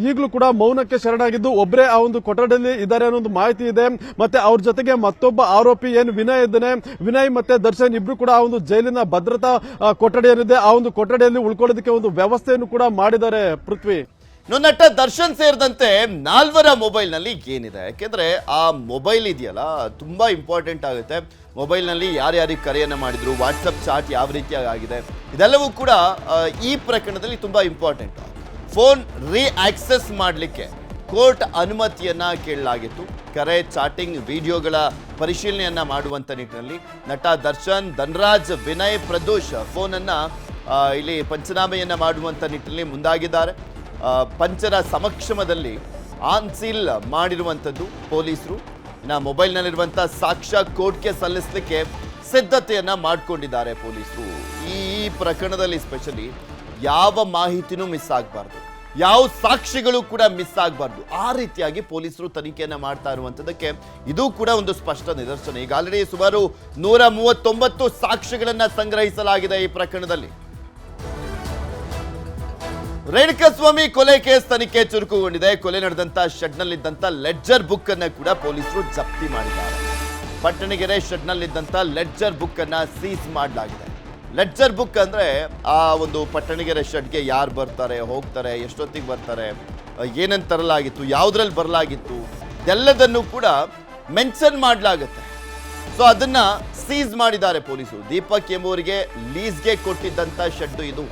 ಈಗಲೂ ಕೂಡ ಮೌನಕ್ಕೆ ಶರಣಾಗಿದ್ದು ಒಬ್ಬರೇ ಆ ಒಂದು ಕೊಠಡಿಯಲ್ಲಿ ಇದ್ದಾರೆ ಅನ್ನೋದು ಮಾಹಿತಿ ಇದೆ. ಮತ್ತೆ ಅವ್ರ ಜೊತೆಗೆ ಮತ್ತೊಬ್ಬ ಆರೋಪಿ ಏನು ವಿನಯ್ ಇದ್ದಾನೆ, ವಿನಯ್ ಮತ್ತೆ ದರ್ಶನ್ ಇಬ್ರು ಕೂಡ ಆ ಒಂದು ಜೈಲಿನ ಭದ್ರತಾ ಕೊಠಡಿ ಏನಿದೆ ಆ ಒಂದು ಕೊಠಡಿಯಲ್ಲಿ ಉಳ್ಕೊಳ್ಳೋದಕ್ಕೆ ಒಂದು ವ್ಯವಸ್ಥೆಯನ್ನು ಕೂಡ ಮಾಡಿದ್ದಾರೆ. ಪೃಥ್ವಿ, ನಟ ದರ್ಶನ್ ಸೇರಿದಂತೆ 4 ಮೊಬೈಲ್ ನಲ್ಲಿ ಏನಿದೆ, ಯಾಕೆಂದ್ರೆ ಆ ಮೊಬೈಲ್ ಇದೆಯಲ್ಲ ತುಂಬಾ ಇಂಪಾರ್ಟೆಂಟ್ ಆಗುತ್ತೆ. ಮೊಬೈಲ್ ನಲ್ಲಿ ಯಾರ್ಯಾರಿಗೆ ಕರೆಯನ್ನ ಮಾಡಿದ್ರು, ವಾಟ್ಸಪ್ ಚಾಟ್ ಯಾವ ರೀತಿಯಾಗಿ ಆಗಿದೆ, ಇದೆಲ್ಲವೂ ಕೂಡ ಈ ಪ್ರಕರಣದಲ್ಲಿ ತುಂಬಾ ಇಂಪಾರ್ಟೆಂಟ್. ಫೋನ್ ಆಕ್ಸೆಸ್ ಮಾಡಲಿಕ್ಕೆ ಕೋರ್ಟ್ ಅನುಮತಿಯನ್ನ ಕೇಳಲಾಗಿತ್ತು. ಕರೆ, ಚಾಟಿಂಗ್, ವಿಡಿಯೋಗಳ ಪರಿಶೀಲನೆಯನ್ನ ಮಾಡುವಂತ ನಿಟ್ಟಿನಲ್ಲಿ ನಟ ದರ್ಶನ್, ಧನ್ರಾಜ್, ವಿನಯ್, ಪ್ರದೋಷ್ ಫೋನ್ ಅನ್ನ ಇಲ್ಲಿ ಪಂಚನಾಮೆಯನ್ನ ಮಾಡುವಂತ ನಿಟ್ಟಿನಲ್ಲಿ ಮುಂದಾಗಿದ್ದಾರೆ. ಪಂಚರ ಸಮಕ್ಷಮದಲ್ಲಿ ಆನ್ಸೀಲ್ ಮಾಡಿರುವಂಥದ್ದು ಪೊಲೀಸರು. ಮೊಬೈಲ್ನಲ್ಲಿರುವಂತಹ ಸಾಕ್ಷ್ಯ ಕೋರ್ಟ್ಗೆ ಸಲ್ಲಿಸಲಿಕ್ಕೆ ಸಿದ್ಧತೆಯನ್ನ ಮಾಡಿಕೊಂಡಿದ್ದಾರೆ ಪೊಲೀಸರು. ಈ ಪ್ರಕರಣದಲ್ಲಿ ಸ್ಪೆಷಲಿ ಯಾವ ಮಾಹಿತಿನೂ ಮಿಸ್ ಆಗಬಾರ್ದು, ಯಾವ ಸಾಕ್ಷಿಗಳು ಕೂಡ ಮಿಸ್ ಆಗಬಾರ್ದು, ಆ ರೀತಿಯಾಗಿ ಪೊಲೀಸರು ತನಿಖೆಯನ್ನ ಮಾಡ್ತಾ ಇರುವಂತದಕ್ಕೆ ಇದು ಕೂಡ ಒಂದು ಸ್ಪಷ್ಟ ನಿದರ್ಶನ. ಈಗ ಆಲ್ರೆಡಿ ಸುಮಾರು 139 ಸಾಕ್ಷಿಗಳನ್ನ ಸಂಗ್ರಹಿಸಲಾಗಿದೆ ಈ ಪ್ರಕರಣದಲ್ಲಿ. ರೇಣುಕಾಸ್ವಾಮಿ ಕೊಲೆ ಕೇಸ್ ತನಿಖೆ ಚುರುಕುಗೊಂಡಿದೆ. ಕೊಲೆ ನಡೆದಂತ ಶೆಡ್ನಲ್ಲಿದ್ದಂತ ಲೆಡ್ಜರ್ ಬುಕ್ ಅನ್ನ ಕೂಡ ಪೊಲೀಸರು ಜಪ್ತಿ ಮಾಡಿದ್ದಾರೆ. ಪಟ್ಟಣಗೆರೆ ಶೆಡ್ನಲ್ಲಿದ್ದಂತ ಲೆಡ್ಜರ್ ಬುಕ್ ಅನ್ನ ಸೀಸ್ ಮಾಡಲಾಗಿದೆ. ಲೆಡ್ಜರ್ ಬುಕ್ ಅಂದ್ರೆ ಆ ಒಂದು ಪಟ್ಟಣಗೆರೆ ಶೆಡ್ಗೆ ಯಾರು ಬರ್ತಾರೆ, ಹೋಗ್ತಾರೆ, ಎಷ್ಟೊತ್ತಿಗೆ ಬರ್ತಾರೆ, ಏನೇನು ತರಲಾಗಿತ್ತು, ಯಾವುದ್ರಲ್ಲಿ ಬರಲಾಗಿತ್ತು, ಎಲ್ಲದನ್ನು ಕೂಡ ಮೆನ್ಷನ್ ಮಾಡಲಾಗುತ್ತೆ. ಸೊ ಅದನ್ನ ಸೀಸ್ ಮಾಡಿದ್ದಾರೆ ಪೊಲೀಸರು. ದೀಪಕ್ ಎಂಬುವರಿಗೆ ಲೀಸ್ಗೆ ಕೊಟ್ಟಿದ್ದಂತ ಶೆಡ್ ಇದು.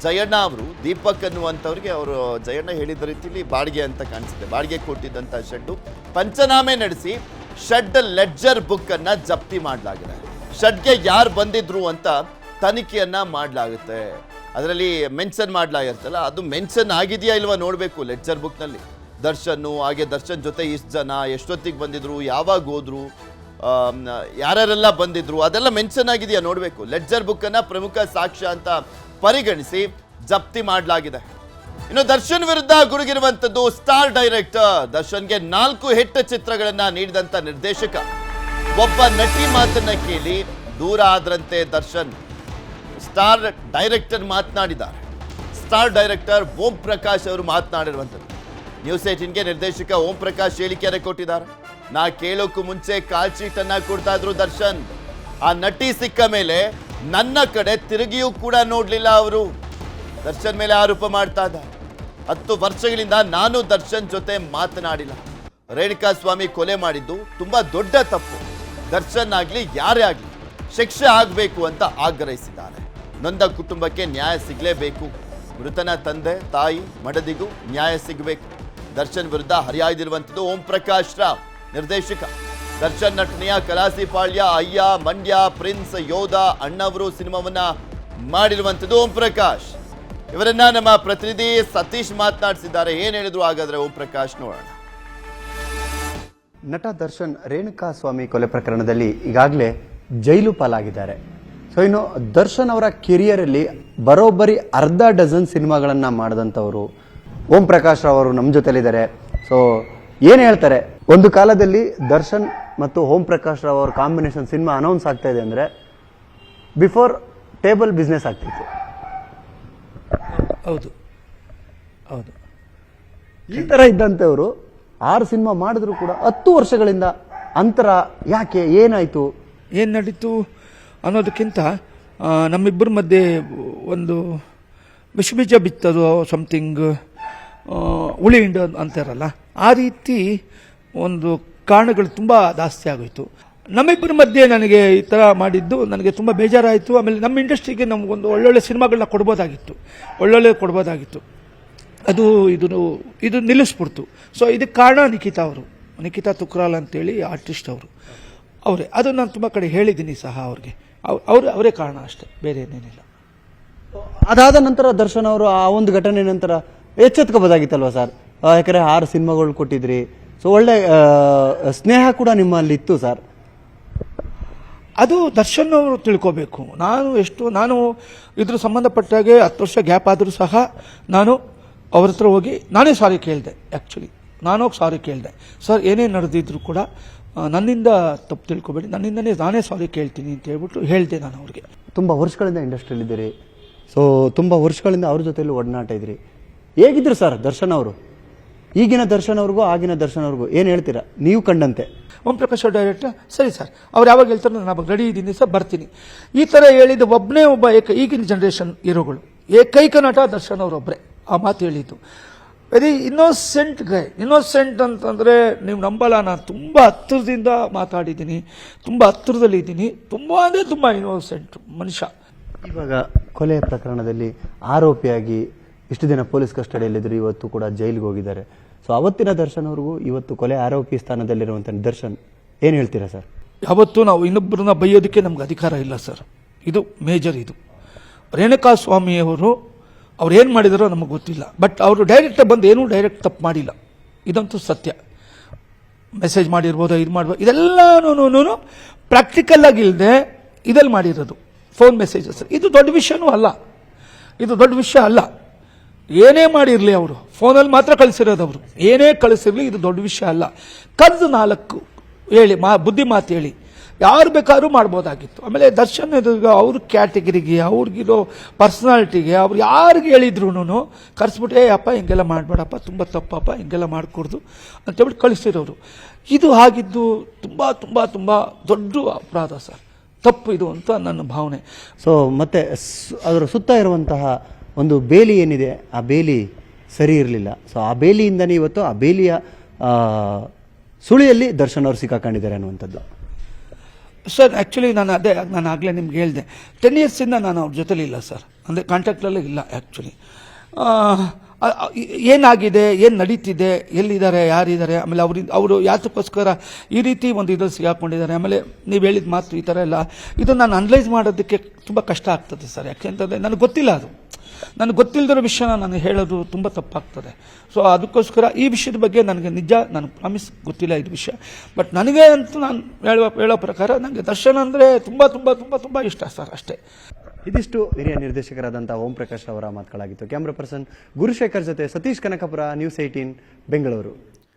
ಜಯಣ್ಣ ಅವರು ದೀಪಕ್ ಅನ್ನುವಂಥವ್ರಿಗೆ ಅವರು ಜಯಣ್ಣ ಹೇಳಿದ ರೀತಿಯಲ್ಲಿ ಬಾಡಿಗೆ ಅಂತ ಕಾಣಿಸುತ್ತೆ, ಬಾಡಿಗೆ ಕೊಟ್ಟಿದ್ದಂಥ ಶೆಡ್ಡು. ಪಂಚನಾಮೆ ನಡೆಸಿ ಶೆಡ್ ಲೆಡ್ಜರ್ ಬುಕ್ ಅನ್ನ ಜಪ್ತಿ ಮಾಡಲಾಗಿದೆ. ಶೆಡ್ಗೆ ಯಾರು ಬಂದಿದ್ರು ಅಂತ ತನಿಖೆಯನ್ನ ಮಾಡಲಾಗುತ್ತೆ. ಅದರಲ್ಲಿ ಮೆನ್ಷನ್ ಮಾಡಲಾಗಿರ್ತಲ್ಲ, ಅದು ಮೆನ್ಷನ್ ಆಗಿದೆಯಾ ಇಲ್ವಾ ನೋಡಬೇಕು ಲೆಡ್ಜರ್ ಬುಕ್ನಲ್ಲಿ. ದರ್ಶನ್ನು, ಹಾಗೆ ದರ್ಶನ್ ಜೊತೆ ಇಷ್ಟು ಜನ ಎಷ್ಟೊತ್ತಿಗೆ ಬಂದಿದ್ರು, ಯಾವಾಗ ಹೋದ್ರು, ಯಾರ್ಯಾರೆಲ್ಲ ಬಂದಿದ್ರು, ಅದೆಲ್ಲ ಮೆನ್ಷನ್ ಆಗಿದೆಯಾ ನೋಡಬೇಕು. ಲೆಡ್ಜರ್ ಬುಕ್ ಅನ್ನ ಪ್ರಮುಖ ಸಾಕ್ಷ್ಯ ಅಂತ ಪರಿಗಣಿಸಿ ಜಪ್ತಿ ಮಾಡಲಾಗಿದೆ. ಇನ್ನು ದರ್ಶನ್ ವಿರುದ್ಧ ಗುಡುಗಿರುವಂತದ್ದು ಸ್ಟಾರ್ ಡೈರೆಕ್ಟರ್. ದರ್ಶನ್ಗೆ 4 ಹಿಟ್ ಚಿತ್ರಗಳನ್ನ ನೀಡಿದಂತ ನಿರ್ದೇಶಕ ಒಬ್ಬ ನಟಿ ಮಾತನ್ನ ಕೇಳಿ ದೂರ ಆದ್ರಂತೆ ದರ್ಶನ್. ಸ್ಟಾರ್ ಡೈರೆಕ್ಟರ್ ಮಾತನಾಡಿದ್ದಾರೆ. ಸ್ಟಾರ್ ಡೈರೆಕ್ಟರ್ ಓಂ ಪ್ರಕಾಶ್ ಅವರು ಮಾತನಾಡಿರುವಂಥದ್ದು. ನ್ಯೂಸ್ 18ಗೆ ನಿರ್ದೇಶಕ ಓಂ ಪ್ರಕಾಶ್ ಹೇಳಿಕೆಯನ್ನು ಕೊಟ್ಟಿದ್ದಾರೆ. ನಾ ಕೇಳೋಕ್ಕೂ ಮುಂಚೆ ಕಾಲ್ ಶೀಟ್ ಅನ್ನ ಕೊಡ್ತಾ ಇದ್ರು ದರ್ಶನ್. ಆ ನಟಿ ಸಿಕ್ಕ ಮೇಲೆ ನನ್ನ ಕಡೆ ತಿರುಗಿಯೂ ಕೂಡ ನೋಡ್ಲಿಲ್ಲ ಅವರು. ದರ್ಶನ್ ಮೇಲೆ ಆರೋಪ ಮಾಡ್ತಾ ಇದ್ದಾರೆ. 10 ವರ್ಷಗಳಿಂದ ನಾನು ದರ್ಶನ್ ಜೊತೆ ಮಾತನಾಡಿಲ್ಲ. ರೇಣುಕಾಸ್ವಾಮಿ ಕೊಲೆ ಮಾಡಿದ್ದು ತುಂಬಾ ದೊಡ್ಡ ತಪ್ಪು. ದರ್ಶನ್ ಆಗ್ಲಿ ಯಾರೇ ಆಗ್ಲಿ ಶಿಕ್ಷೆ ಆಗಬೇಕು ಅಂತ ಆಗ್ರಹಿಸಿದ್ದಾರೆ. ನೊಂದ ಕುಟುಂಬಕ್ಕೆ ನ್ಯಾಯ ಸಿಗಲೇಬೇಕು. ಮೃತನ ತಂದೆ ತಾಯಿ ಮಡದಿಗೂ ನ್ಯಾಯ ಸಿಗಬೇಕು. ದರ್ಶನ್ ವಿರುದ್ಧ ಹರಿಯಾಯ್ದಿರುವಂಥದ್ದು ಓಂ ಪ್ರಕಾಶ್ ರಾವ್ ನಿರ್ದೇಶಕ. ದರ್ಶನ್ ನಟನೆಯ ಕಲಾಸಿಪಾಳ್ಯ, ಅಯ್ಯ, ಮಂಡ್ಯ, ಪ್ರಿನ್ಸ್, ಯೋಧ, ಅಣ್ಣವರು ಸಿನಿಮಾವನ್ನ ಮಾಡಿರುವಂಥದ್ದು ಓಂ ಪ್ರಕಾಶ್. ಇವರನ್ನ ನಮ್ಮ ಪ್ರತಿನಿಧಿ ಸತೀಶ್ ಮಾತನಾಡಿಸಿದ್ದಾರೆ. ಏನ್ ಹೇಳಿದ್ರು ಹಾಗಾದ್ರೆ ಓಂ ಪ್ರಕಾಶ್ ನೋಡೋಣ. ನಟ ದರ್ಶನ್ ರೇಣುಕಾಸ್ವಾಮಿ ಕೊಲೆ ಪ್ರಕರಣದಲ್ಲಿ ಈಗಾಗಲೇ ಜೈಲು ಪಾಲಾಗಿದ್ದಾರೆ. ಸೊ ಇನ್ನು ದರ್ಶನ್ ಅವರ ಕೆರಿಯರ್ ಅಲ್ಲಿ ಬರೋಬ್ಬರಿ 1/2 ಡಜನ್ ಸಿನಿಮಾಗಳನ್ನ ಮಾಡಿದಂಥವರು ಓಂ ಪ್ರಕಾಶ್ ರಾವ್ ಅವರು ನಮ್ಮ ಜೊತೆಲಿದ್ದಾರೆ. ಸೊ ಏನ್ ಹೇಳ್ತಾರೆ, ಒಂದು ಕಾಲದಲ್ಲಿ ದರ್ಶನ್ ಮತ್ತು ಓಂ ಪ್ರಕಾಶ್ ರಾವ್ ಅವರ ಕಾಂಬಿನೇಷನ್ ಸಿನಿಮಾ ಅನೌನ್ಸ್ ಆಗ್ತಾ ಇದೆ ಅಂದ್ರೆ ಬಿಫೋರ್ ಟೇಬಲ್ ಬಿಸ್ನೆಸ್ ಆಗ್ತಿತ್ತು. ಹೌದು ಹೌದು. ಈ ತರ ಇದ್ದಂಥವ್ರು 6 ಸಿನಿಮಾ ಮಾಡಿದ್ರು ಕೂಡ 10 ವರ್ಷಗಳಿಂದ ಅಂತರ ಯಾಕೆ, ಏನಾಯ್ತು, ಏನು ನಡೀತು ಅನ್ನೋದಕ್ಕಿಂತ ನಮ್ಮಿಬ್ಬರ ಮಧ್ಯೆ ಒಂದು ವಿಷಬೀಜ ಬಿತ್ತದು, ಸಮಥಿಂಗ್ ಉಳಿ ಹಿಂಡು ಅಂತಾರಲ್ಲ, ಆ ರೀತಿ ಒಂದು ಕಾರಣಗಳು ತುಂಬ ಜಾಸ್ತಿ ಆಗೋಯ್ತು. ನಮ್ಮಿಬ್ಬರ ಮಧ್ಯೆ ನನಗೆ ಈ ಥರ ಮಾಡಿದ್ದು ನನಗೆ ತುಂಬ ಬೇಜಾರಾಯಿತು. ಆಮೇಲೆ ನಮ್ಮ ಇಂಡಸ್ಟ್ರಿಗೆ ನಮಗೊಂದು ಒಳ್ಳೊಳ್ಳೆ ಸಿನಿಮಾಗಳನ್ನ ಕೊಡ್ಬೋದಾಗಿತ್ತು. ಇದು ನಿಲ್ಲಿಸ್ಬಿಡ್ತು. ಸೊ ಇದಕ್ಕೆ ಕಾರಣ ನಿಖಿತಾ ತುಕ್ರಾಲ್ ಅಂತೇಳಿ ಆರ್ಟಿಸ್ಟ್ ಅವರೇ. ಅದು ನಾನು ತುಂಬ ಕಡೆ ಹೇಳಿದ್ದೀನಿ ಸಹ ಅವ್ರಿಗೆ. ಅವರೇ ಕಾರಣ ಅಷ್ಟೇ, ಬೇರೆ ಏನೇನಿಲ್ಲ. ಅದಾದ ನಂತರ ದರ್ಶನ್ ಅವರು ಆ ಒಂದು ಘಟನೆ ನಂತರ ಎಚ್ಚೆತ್ಕೋಬೋದಾಗಿತ್ತಲ್ವ ಸರ್? ಯಾಕಂದ್ರೆ 6 ಸಿನಿಮಾಗಳು ಕೊಟ್ಟಿದ್ರಿ, ಸೊ ಒಳ್ಳೆ ಸ್ನೇಹ ಕೂಡ ನಿಮ್ಮಲ್ಲಿ ಇತ್ತು ಸರ್. ಅದು ದರ್ಶನ್ ಅವರು ತಿಳ್ಕೋಬೇಕು. ನಾನು ಇದ್ರ ಸಂಬಂಧಪಟ್ಟಾಗೆ 10 ವರ್ಷ ಗ್ಯಾಪ್ ಆದರೂ ಸಹ ನಾನು ಅವ್ರ ಹತ್ರ ಹೋಗಿ ನಾನೇ ಸಾರಿ ಕೇಳಿದೆ. ಆ್ಯಕ್ಚುಲಿ ಸಾರಿ ಕೇಳಿದೆ, ಸರ್ ಏನೇ ನಡೆದಿದ್ರು ಕೂಡ ನನ್ನಿಂದ ತಪ್ಪು ತಿಳ್ಕೊಬೇಡಿ, ನಾನೇ ಸಾರಿ ಕೇಳ್ತೀನಿ ಅಂತ ಹೇಳ್ಬಿಟ್ಟು ಹೇಳಿದೆ ನಾನು ಅವ್ರಿಗೆ. ತುಂಬ ವರ್ಷಗಳಿಂದ ಇಂಡಸ್ಟ್ರಿಯಲ್ಲಿದ್ದೀರಿ, ಸೊ ತುಂಬ ವರ್ಷಗಳಿಂದ ಅವ್ರ ಜೊತೆಲಿ ಒಡನಾಟ ಇದ್ರಿ. ಹೇಗಿದ್ರು ಸರ್ ದರ್ಶನ್ ಅವರು? ಈಗಿನ ದರ್ಶನ್ ಅವ್ರಿಗೂ ಆಗಿನ ದರ್ಶನ್ ಅವ್ರಿಗೂ ಏನು ಹೇಳ್ತೀರಾ ನೀವು ಕಂಡಂತೆ? ಓಂ ಪ್ರಕಾಶ್ ಡೈರೆಕ್ಟರ್, ಸರಿ ಸರ್, ಅವ್ರು ಯಾವಾಗ ಹೇಳ್ತಾರೆ ನಾನು ರೆಡಿ ಇದ್ದೀನಿ ಸರ್, ಬರ್ತೀನಿ, ಈ ಥರ ಹೇಳಿದ್ದು ಒಬ್ಬನೇ ಒಬ್ಬ ಈಗಿನ ಜನರೇಷನ್ ಹೀರೋಗಳು ಏಕೈಕ ನಟ ದರ್ಶನ್ ಅವರೊಬ್ಬರೇ ಆ ಮಾತು ಹೇಳಿದ್ದು. ವೆರಿ ಇನ್ನೋಸೆಂಟ್ ಅಂತಂದರೆ ನೀವು ನಂಬಲ್ಲ. ನಾನು ತುಂಬ ಹತ್ತಿರದಿಂದ ಮಾತಾಡಿದ್ದೀನಿ, ತುಂಬ ಹತ್ತಿರದಲ್ಲಿದ್ದೀನಿ, ತುಂಬ ಇನ್ನೋಸೆಂಟ್ ಮನುಷ್ಯ. ಇವಾಗ ಕೊಲೆ ಪ್ರಕರಣದಲ್ಲಿ ಆರೋಪಿಯಾಗಿ ಇಷ್ಟು ದಿನ ಪೊಲೀಸ್ ಕಸ್ಟಡಿಯಲ್ಲಿದ್ದರು, ಇವತ್ತು ಕೂಡ ಜೈಲಿಗೆ ಹೋಗಿದ್ದಾರೆ. ಸೊ ಅವತ್ತಿನ ದರ್ಶನ್ ಅವ್ರಿಗೂ ಇವತ್ತು ಕೊಲೆ ಆರೋಪಿ ಸ್ಥಾನದಲ್ಲಿರುವಂಥ ದರ್ಶನ್ ಏನು ಹೇಳ್ತೀರಾ ಸರ್? ಯಾವತ್ತೂ ನಾವು ಇನ್ನೊಬ್ಬರನ್ನ ಬೈಯೋದಕ್ಕೆ ನಮ್ಗೆ ಅಧಿಕಾರ ಇಲ್ಲ ಸರ್. ಇದು ಮೇಜರ್. ಇದು ರೇಣುಕಾ ಸ್ವಾಮಿಯವರು ಅವ್ರು ಏನು ಮಾಡಿದಾರೋ ನಮಗೆ ಗೊತ್ತಿಲ್ಲ, ಬಟ್ ಅವರು ಡೈರೆಕ್ಟ್ ತಪ್ಪು ಮಾಡಿಲ್ಲ, ಇದಂತೂ ಸತ್ಯ. ಮೆಸೇಜ್ ಮಾಡಿರ್ಬೋದು, ಇದು ಮಾಡ್ಬೋದು, ಇದೆಲ್ಲನೂ ಪ್ರಾಕ್ಟಿಕಲ್ ಆಗಿಲ್ಲದೆ ಇದಲ್ಲಿ ಮಾಡಿರೋದು ಫೋನ್ ಮೆಸೇಜಸ್. ಇದು ದೊಡ್ಡ ವಿಷಯನೂ ಅಲ್ಲ. ಏನೇ ಮಾಡಿರಲಿ ಅವರು ಫೋನಲ್ಲಿ ಮಾತ್ರ ಕಳಿಸಿರೋದು. ಅವರು ಏನೇ ಕಳಿಸಿರಲಿ ಇದು ದೊಡ್ಡ ವಿಷಯ ಅಲ್ಲ. ಕರೆದು 4 ಹೇಳಿ ಬುದ್ಧಿ ಮಾತು ಹೇಳಿ ಯಾರು ಬೇಕಾದ್ರೂ ಮಾಡ್ಬೋದಾಗಿತ್ತು. ಆಮೇಲೆ ದರ್ಶನ್ ಅವ್ರ ಕ್ಯಾಟಗಿರಿಗೆ, ಅವ್ರಿಗಿರೋ ಪರ್ಸನಾಲಿಟಿಗೆ ಅವ್ರು ಯಾರಿಗೆ ಹೇಳಿದ್ರು ಕರೆಸ್ಬಿಟ್ಟೆ, ಅಪ್ಪ ಹಿಂಗೆಲ್ಲ ಮಾಡಬೇಡಪ್ಪ, ತುಂಬ ತಪ್ಪಪ್ಪ, ಹಿಂಗೆಲ್ಲ ಮಾಡಿಕೊಡ್ದು ಅಂತೇಳ್ಬಿಟ್ಟು ಕಳಿಸಿರೋರು. ಇದು ಆಗಿದ್ದು ತುಂಬ ದೊಡ್ಡ ಅಪರಾಧ ಸರ್, ತಪ್ಪು ಇದು ಅಂತ ನನ್ನ ಭಾವನೆ. ಸೊ ಮತ್ತೆ ಅದರ ಸುತ್ತ ಇರುವಂತಹ ಒಂದು ಬೇಲಿ ಏನಿದೆ, ಆ ಬೇಲಿ ಸರಿ ಇರಲಿಲ್ಲ. ಸೊ ಆ ಬೇಲಿಯಿಂದನೇ ಇವತ್ತು ಆ ಬೇಲಿಯ ಸುಳಿಯಲ್ಲಿ ದರ್ಶನ್ ಅವರು ಸಿಕ್ಕಾಕೊಂಡಿದ್ದಾರೆ ಅನ್ನುವಂಥದ್ದು. ಸರ್ ಆ್ಯಕ್ಚುಲಿ ನಾನು ಆಗಲೇ ನಿಮ್ಗೆ ಹೇಳಿದೆ, 10 ಇಯರ್ಸಿಂದ ನಾನು ಅವ್ರ ಜೊತೆಲಿ ಇಲ್ಲ ಸರ್, ಅಂದರೆ ಕಾಂಟ್ಯಾಕ್ಟಲ್ಲೇ ಇಲ್ಲ. ಆ್ಯಕ್ಚುಲಿ ಏನಾಗಿದೆ, ಏನು ನಡೀತಿದೆ, ಎಲ್ಲಿದ್ದಾರೆ, ಯಾರಿದ್ದಾರೆ, ಆಮೇಲೆ ಅವರು ಯಾತಕ್ಕೋಸ್ಕರ ಈ ರೀತಿ ಒಂದು ಇದ್ರಲ್ಲಿ ಸಿಗಾಕೊಂಡಿದ್ದಾರೆ, ಆಮೇಲೆ ನೀವು ಹೇಳಿದ ಮಾತು ಈ ಥರ ಎಲ್ಲ, ಇದು ನಾನು ಅನಲೈಸ್ ಮಾಡೋದಕ್ಕೆ ತುಂಬ ಕಷ್ಟ ಆಗ್ತದೆ ಸರ್. ಯಾಕೆಂತಂದರೆ ನನಗೆ ಗೊತ್ತಿಲ್ಲ, ನನಗೆ ಗೊತ್ತಿಲ್ಲದಿರೋ ವಿಷಯನ ನಾನು ಹೇಳೋದು ತುಂಬ ತಪ್ಪಾಗ್ತದೆ. ಸೊ ಅದಕ್ಕೋಸ್ಕರ ಈ ವಿಷಯದ ಬಗ್ಗೆ ನನಗೆ ನಾನು ಪ್ರಾಮಿಸ್ ಗೊತ್ತಿಲ್ಲ ಇದು ವಿಷಯ. ಬಟ್ ನನಗೆ ಅಂತೂ ನಾನು ಹೇಳೋ ಪ್ರಕಾರ ನನಗೆ ದರ್ಶನ್ ಅಂದರೆ ತುಂಬ ಇಷ್ಟ ಸರ್, ಅಷ್ಟೇ. ಇದಿಷ್ಟು ಹಿರಿಯ ನಿರ್ದೇಶಕರಾದಂಥ ಓಂ ಪ್ರಕಾಶ್ ಅವರ ಮಾತುಗಳಾಗಿತ್ತು. ಕ್ಯಾಮ್ರಾ ಪರ್ಸನ್ ಗುರುಶೇಖರ್ ಜೊತೆ ಸತೀಶ್ ಕನಕಪುರ, ನ್ಯೂಸ್ 18 ಬೆಂಗಳೂರು.